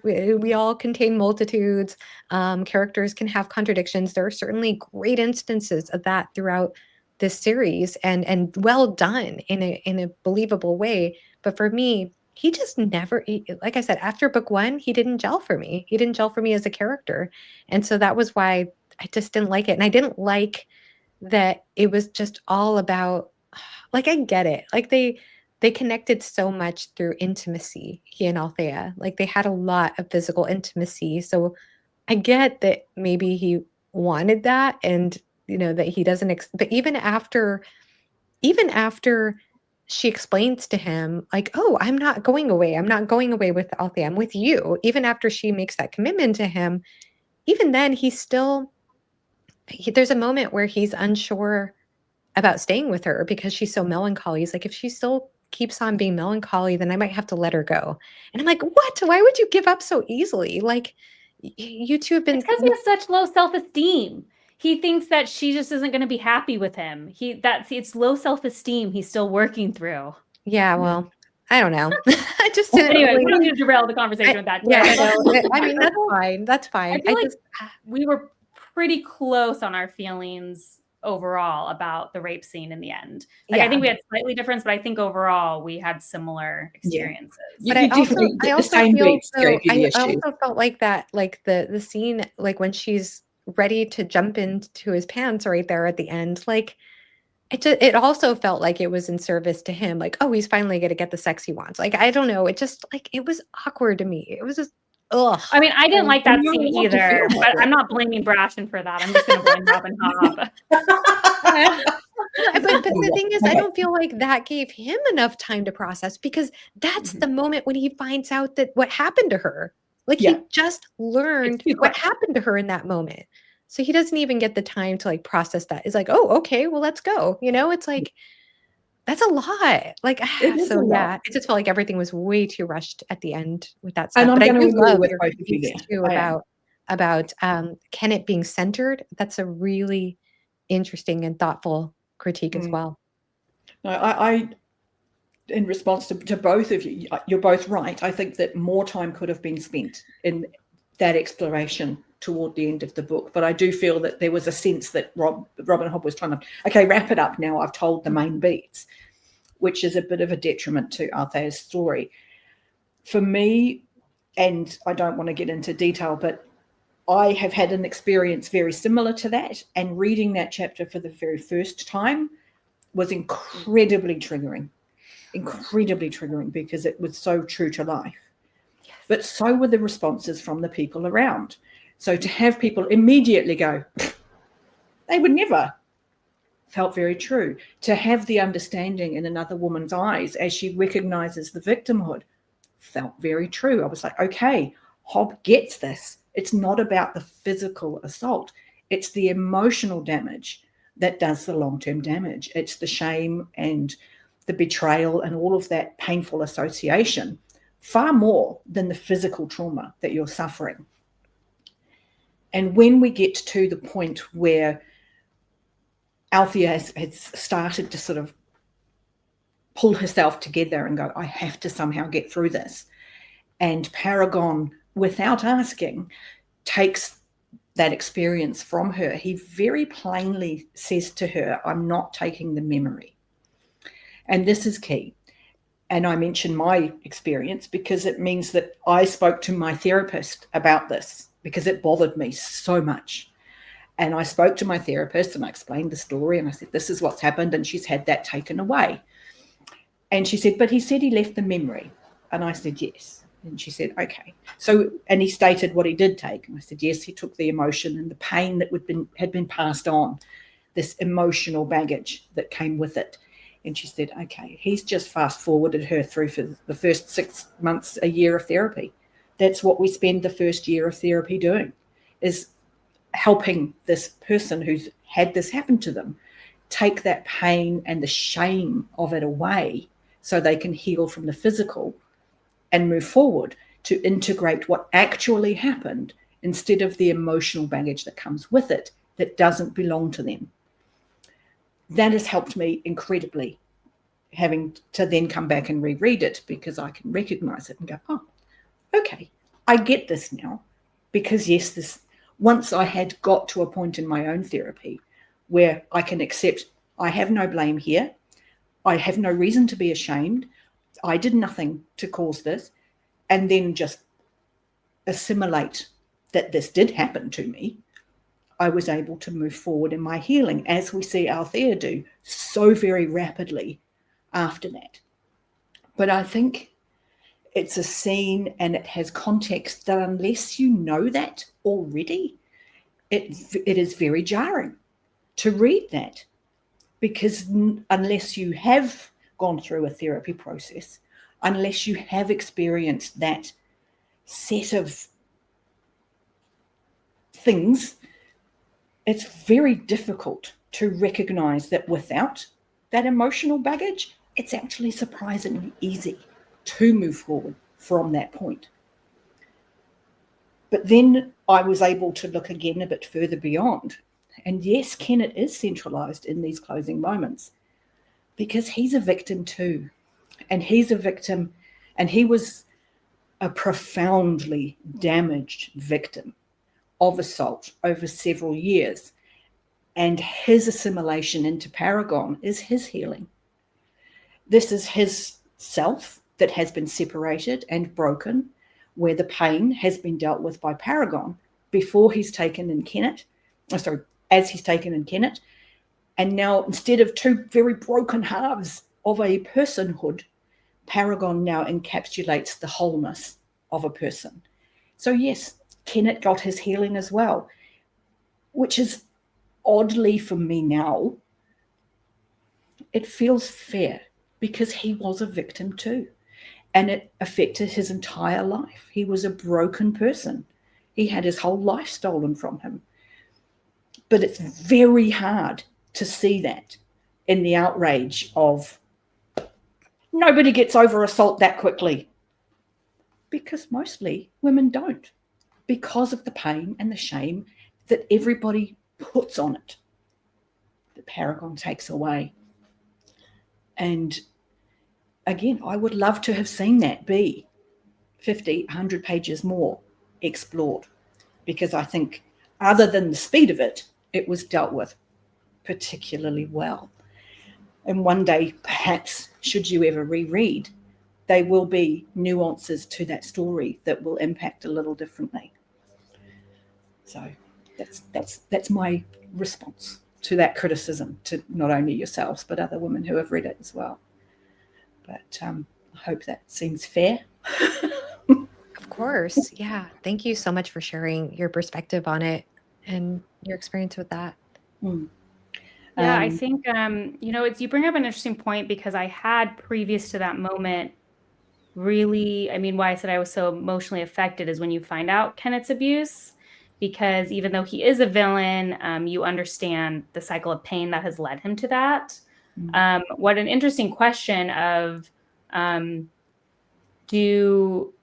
we all contain multitudes. Characters can have contradictions. There are certainly great instances of that throughout this series, and well done in a believable way. But for me, he just never, like I said, after book 1, he didn't gel for me. He didn't gel for me as a character. And so that was why I just didn't like it. And I didn't like that it was just all about, like, I get it. Like, they connected so much through intimacy, he and Althea. Like, they had a lot of physical intimacy. So I get that maybe he wanted that, and, you know, that he doesn't, but even after she explains to him, like, oh, I'm not going away. I'm not going away with Althea. I'm with you. Even after she makes that commitment to him, even then, there's a moment where he's unsure about staying with her because she's so melancholy. He's like, if she still keeps on being melancholy, then I might have to let her go. And I'm like, what? Why would you give up so easily? Like, you two have been... It's because he has such low self-esteem. He thinks that she just isn't going to be happy with him. It's low self-esteem he's still working through. Yeah, well, I don't know. I just didn't. Anyway, we don't need to derail the conversation with that. Yeah, I mean, that's fine. That's fine. I feel like we were pretty close on our feelings overall about the rape scene in the end. Like, I think we had slightly different, but I think overall we had similar experiences. But I also felt like that, like the scene, like when she's ready to jump into his pants right there at the end, like it also felt like it was in service to him, like, oh, he's finally going to get the sex he wants. Like, I don't know. It just, like, it was awkward to me. It was just, ugh. I mean, I didn't like that scene either, but I'm not blaming Brashen for that. I'm just going to blame Rob and Hobb. But the thing is, I don't feel like that gave him enough time to process, because that's the moment when he finds out that what happened to her. Like, he just learned what happened to her in that moment. So he doesn't even get the time to, like, process that. It's like, oh, okay, well, let's go. You know, it's like, that's a lot. Like, so yeah, it just felt like everything was way too rushed at the end with that stuff. But I do love your critiques too about Kennet being centered. That's a really interesting and thoughtful critique as well. No, I in response to both of you, you're both right. I think that more time could have been spent in that exploration toward the end of the book, but I do feel that there was a sense that Robin Hobb was trying to, okay, wrap it up now, I've told the main beats, which is a bit of a detriment to Althea's story. For me, and I don't want to get into detail, but I have had an experience very similar to that, and reading that chapter for the very first time was incredibly triggering, because it was so true to life. Yes. But so were the responses from the people around. So to have people immediately go, they would never, felt very true. To have the understanding in another woman's eyes as she recognizes the victimhood felt very true. I was like, okay, Hobb gets this. It's not about the physical assault. It's the emotional damage that does the long-term damage. It's the shame and the betrayal and all of that painful association, far more than the physical trauma that you're suffering. And when we get to the point where Althea has started to sort of pull herself together and go, I have to somehow get through this, and Paragon, without asking, takes that experience from her, he very plainly says to her, I'm not taking the memory. And this is key. And I mention my experience because it means that I spoke to my therapist about this because it bothered me so much. And I spoke to my therapist and I explained the story and I said, this is what's happened, and she's had that taken away. And she said, but he said he left the memory. And I said, yes. And she said, okay. So, and he stated what he did take. And I said, yes, he took the emotion and the pain that had been passed on, this emotional baggage that came with it. And she said, okay, he's just fast forwarded her through for the first 6 months, a year of therapy. That's what we spend the first year of therapy doing, is helping this person who's had this happen to them take that pain and the shame of it away so they can heal from the physical and move forward to integrate what actually happened instead of the emotional baggage that comes with it that doesn't belong to them. That has helped me incredibly, having to then come back and reread it, because I can recognize it and go, oh, okay, I get this now. Because yes, once I had got to a point in my own therapy where I can accept I have no blame here, I have no reason to be ashamed, I did nothing to cause this, and then just assimilate that this did happen to me, I was able to move forward in my healing, as we see Althea do so very rapidly after that. But I think it's a scene and it has context that unless you know that already, it is very jarring to read that, because unless you have gone through a therapy process, unless you have experienced that set of things, it's very difficult to recognize that without that emotional baggage, it's actually surprisingly easy to move forward from that point. But then I was able to look again a bit further beyond. And yes, Kennet is centralized in these closing moments because he's a victim too. And he's a victim, and he was a profoundly damaged victim of assault over several years. And his assimilation into Paragon is his healing. This is his self that has been separated and broken, where the pain has been dealt with by Paragon before he's taken in Kennet. As he's taken in Kennet. And now, instead of two very broken halves of a personhood, Paragon now encapsulates the wholeness of a person. So yes, Kennet got his healing as well, which is oddly for me now, it feels fair because he was a victim too. And it affected his entire life. He was a broken person. He had his whole life stolen from him. But it's very hard to see that in the outrage of nobody gets over assault that quickly. Because mostly women don't. Because of the pain and the shame that everybody puts on it. The Paragon takes away. And again, I would love to have seen that be 50, 100 pages more explored. Because I think other than the speed of it, it was dealt with particularly well. And one day, perhaps, should you ever reread, there will be nuances to that story that will impact a little differently. So that's my response to that criticism, to not only yourselves, but other women who have read it as well. But I hope that seems fair. Of course. Yeah. Thank you so much for sharing your perspective on it and your experience with that. Yeah, I think, you bring up an interesting point, because I had previous to that moment really, why I said I was so emotionally affected is when you find out Kennet's abuse, because even though he is a villain, you understand the cycle of pain that has led him to that. What an interesting question of, do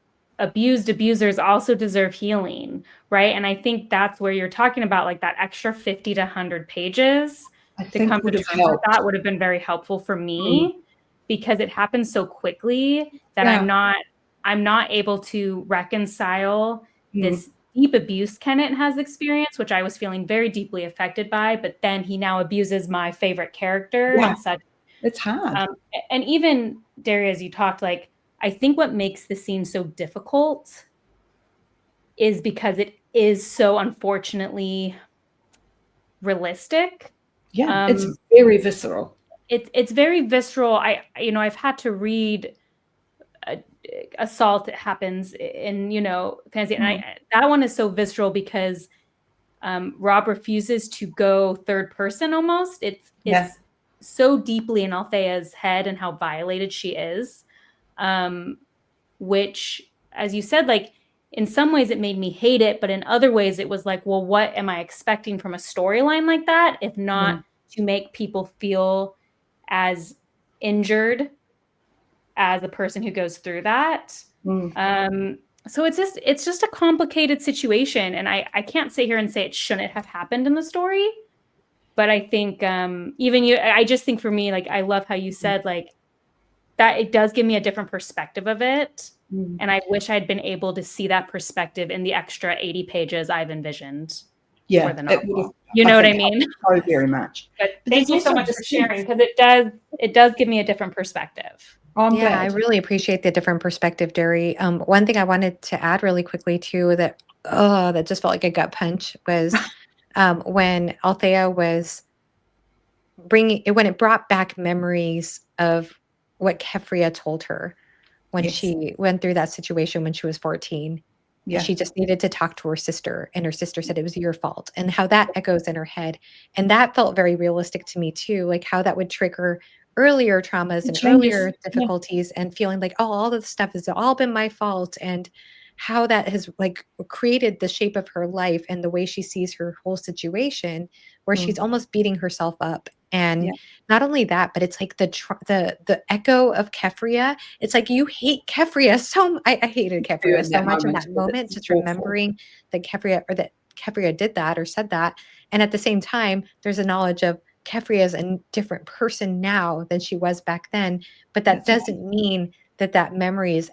abused abusers also deserve healing, right? And I think that's where you're talking about, like, that extra 50 to 100 pages to come to terms with that would have been very helpful for me, because it happens so quickly that I'm not able to reconcile this deep abuse Kennet has experienced, which I was feeling very deeply affected by, but then he now abuses my favorite character and such. It's hard. And even, Derri, as you talked, like, I think what makes the scene so difficult is because it is so unfortunately realistic. Yeah, it's very visceral. It's very visceral. I've had to read assault that happens in, fantasy, and that one is so visceral because Robb refuses to go third person almost. It's so deeply in Althea's head and how violated she is. Which, as you said, like, in some ways it made me hate it, but in other ways it was like, well, what am I expecting from a storyline like that, if not to make people feel as injured as a person who goes through that? So it's just a complicated situation, and I can't sit here and say it shouldn't have happened in the story, but I think I just think for me, like, I love how you said, like, that it does give me a different perspective of it. And I wish I'd been able to see that perspective in the extra 80 pages I've envisioned for the novel. You know what I mean? So very much. But thank you so much for sharing, because it does give me a different perspective. Yeah, I really appreciate the different perspective, Derri. One thing I wanted to add really quickly too, that just felt like a gut punch, was when Althea was when it brought back memories of what Keffria told her when she went through that situation when she was 14. Yeah. She just needed to talk to her sister, and her sister said it was your fault, and how that echoes in her head. And that felt very realistic to me too, like how that would trigger earlier traumas and earlier difficulties, and feeling like, oh, all this stuff has all been my fault, and how that has, like, created the shape of her life and the way she sees her whole situation, where she's almost beating herself up. And not only that, but it's like the echo of Keffria. It's like, you hate Keffria so I hated Keffria so much in that moment, just remembering that Keffria did that or said that. And at the same time, there's a knowledge of Keffria is a different person now than she was back then. But that doesn't mean that memory is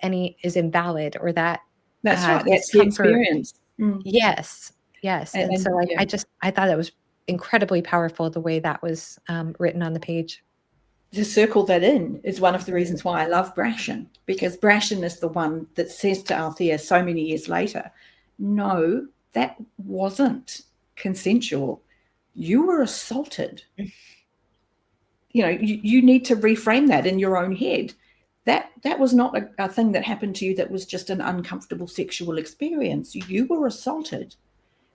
invalid, or that that's right. That's the experience. Yes. And so, like, I thought it incredibly powerful the way that was written on the page. To circle that in is one of the reasons why I love Brashen, because Brashen is the one that says to Althea so many years later, no, that wasn't consensual. You were assaulted. You know, you need to reframe that in your own head. That was not a thing that happened to you that was just an uncomfortable sexual experience. You were assaulted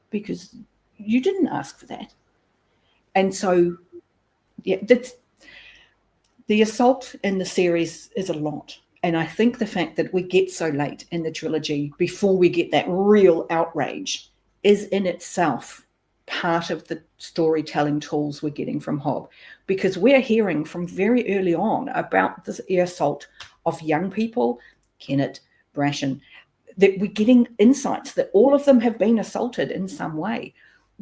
because you didn't ask for that. And so, yeah, the assault in the series is a lot. And I think the fact that we get so late in the trilogy before we get that real outrage is in itself part of the storytelling tools we're getting from Hobb, because we're hearing from very early on about this assault of young people, Kennet, Brashen, that we're getting insights that all of them have been assaulted in some way.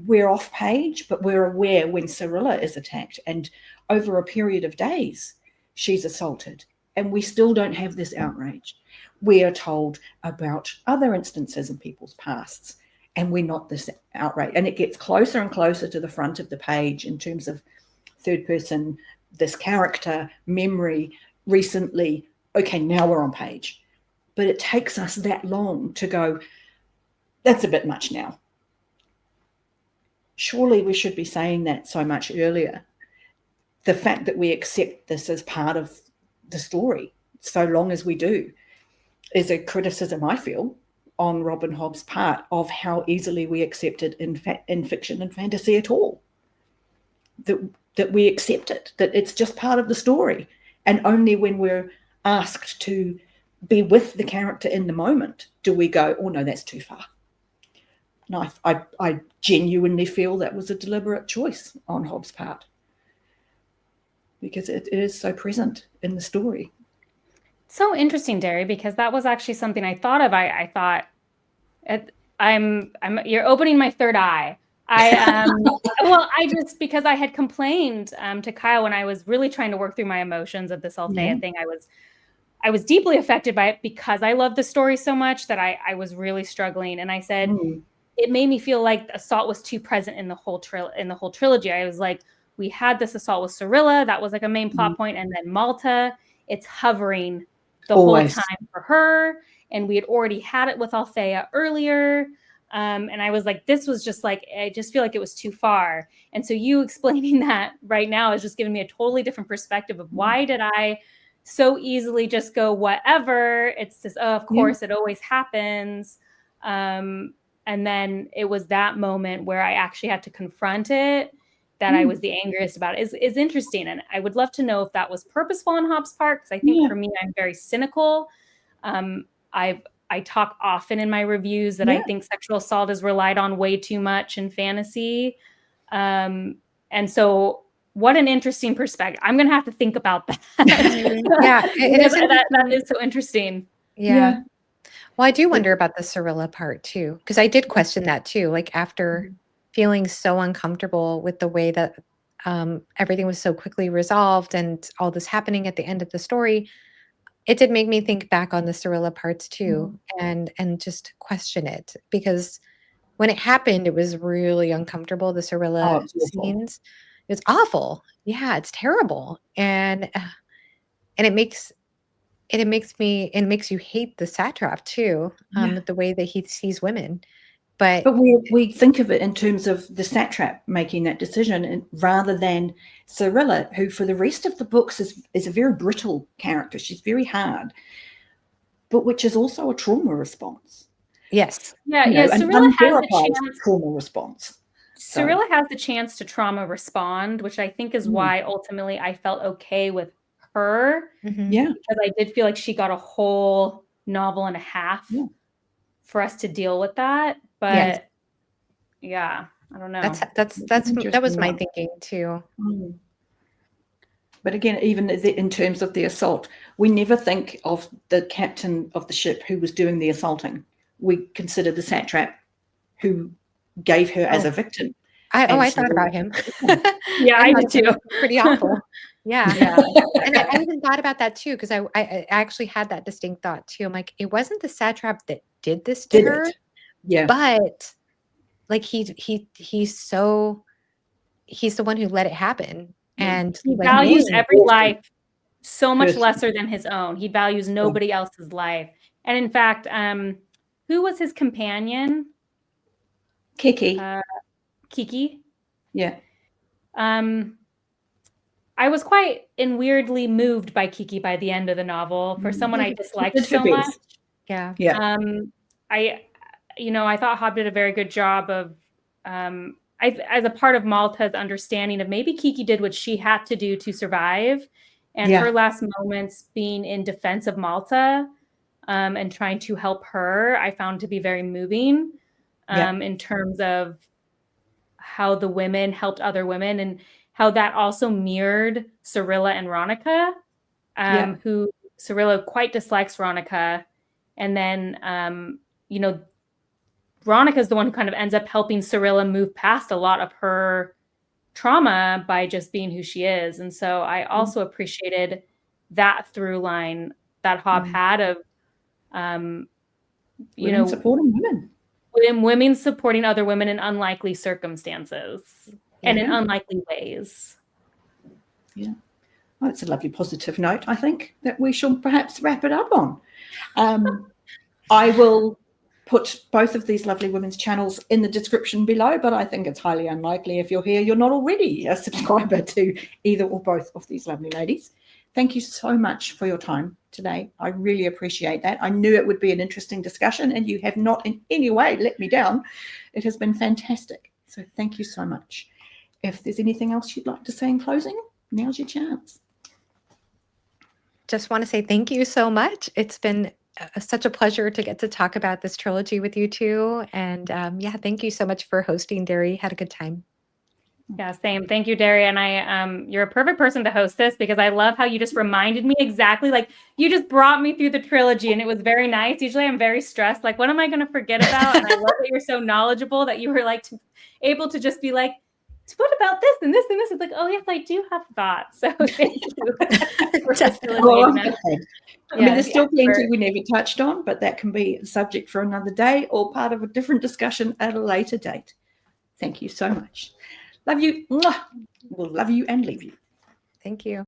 We're off page, but we're aware when Cyrilla is attacked, and over a period of days, she's assaulted, and we still don't have this outrage. We are told about other instances in people's pasts, and we're not this outrage. And it gets closer and closer to the front of the page in terms of third person, this character, memory, recently, okay, now we're on page. But it takes us that long to go, that's a bit much now. Surely we should be saying that so much earlier. The fact that we accept this as part of the story, so long as we do, is a criticism, I feel, on Robin Hobb's part of how easily we accept it in fiction and fantasy at all. That we accept it, that it's just part of the story. And only when we're asked to be with the character in the moment do we go, oh no, that's too far. No, I genuinely feel that was a deliberate choice on Hobb's part, because it is so present in the story. So interesting, Derri, because that was actually something I thought of. I thought, you're opening my third eye. I just, because I had complained to Kyle when I was really trying to work through my emotions of this Althea thing. I was deeply affected by it because I love the story so much that I was really struggling. And I said, it made me feel like assault was too present in the whole trilogy. I was like, we had this assault with Cyrilla, that was like a main plot point, and then Malta, it's hovering the whole time for her, and we had already had it with Althea earlier, and I was like, this was just like, I just feel like it was too far. And so you explaining that right now is just giving me a totally different perspective of why did I so easily just go whatever, it's just, oh, of course it always happens. And then it was that moment where I actually had to confront it that I was the angriest about it. Is interesting. And I would love to know if that was purposeful on Hobb's part, because I think for me, I'm very cynical. I talk often in my reviews that I think sexual assault is relied on way too much in fantasy. And so what an interesting perspective. I'm going to have to think about that. That is so interesting. Yeah. Well, I do wonder about the Cyrilla part too, because I did question that too. Like after feeling so uncomfortable with the way that everything was so quickly resolved and all this happening at the end of the story, it did make me think back on the Cyrilla parts too, and just question it, because when it happened, it was really uncomfortable. The Cyrilla scenes, it's awful. Yeah, it's terrible, and it makes you hate the satrap too, the way that he sees women. But we think of it in terms of the satrap making that decision, and rather than Cyrilla, who for the rest of the books is a very brittle character. She's very hard, but which is also a trauma response. Yes. Yeah. Cyrilla has the chance. Trauma response. Cyrilla has the chance to trauma respond, which I think is why ultimately I felt okay with her. Because I did feel like she got a whole novel and a half for us to deal with that. But I don't know. That was my thinking too. But again, even in terms of the assault, we never think of the captain of the ship who was doing the assaulting. We consider the satrap who gave her as a victim. I thought about him. I did too. Pretty awful. Yeah. And I even thought about that too, because I actually had that distinct thought too. I'm like, it wasn't the satrap that did this to her. Yeah. But like he's so he's the one who let it happen. And he values every life so much lesser than his own. He values nobody else's life. And in fact, who was his companion? Kiki. Kiki. Yeah. I was quite and weirdly moved by Kiki by the end of the novel, for someone I disliked so much. Yeah. Yeah. I thought Hobb did a very good job of, as a part of Malta's understanding of maybe Kiki did what she had to do to survive, and her last moments being in defense of Malta, and trying to help her, I found to be very moving, in terms of how the women helped other women, and how that also mirrored Cirilla and Ronica, who Cirilla quite dislikes Ronica. And then, Ronica is the one who kind of ends up helping Cirilla move past a lot of her trauma by just being who she is. And so I also appreciated that through line that Hobb had of, women supporting women. Women supporting other women in unlikely circumstances and in unlikely ways. Yeah. Well, it's a lovely positive note, I think, that we shall perhaps wrap it up on. I will put both of these lovely women's channels in the description below, but I think it's highly unlikely if you're here, you're not already a subscriber to either or both of these lovely ladies. Thank you so much for your time today. I really appreciate that. I knew it would be an interesting discussion, and you have not in any way let me down. It has been fantastic. So thank you so much. If there's anything else you'd like to say in closing, now's your chance. Just want to say thank you so much. It's been such a pleasure to get to talk about this trilogy with you two. And thank you so much for hosting, Derri. Had a good time. Yeah, same. Thank you, Derri. And you're a perfect person to host this, because I love how you just reminded me exactly, like you just brought me through the trilogy, and it was very nice. Usually I'm very stressed. Like, what am I going to forget about? And I love that you're so knowledgeable that you were like able to just be like, what about this and this and this? It's like, oh yes, I do have thoughts. So thank you for facilitating that. I mean, there's still plenty we never touched on, but that can be a subject for another day or part of a different discussion at a later date. Thank you so much. Love you. We'll love you and leave you. Thank you.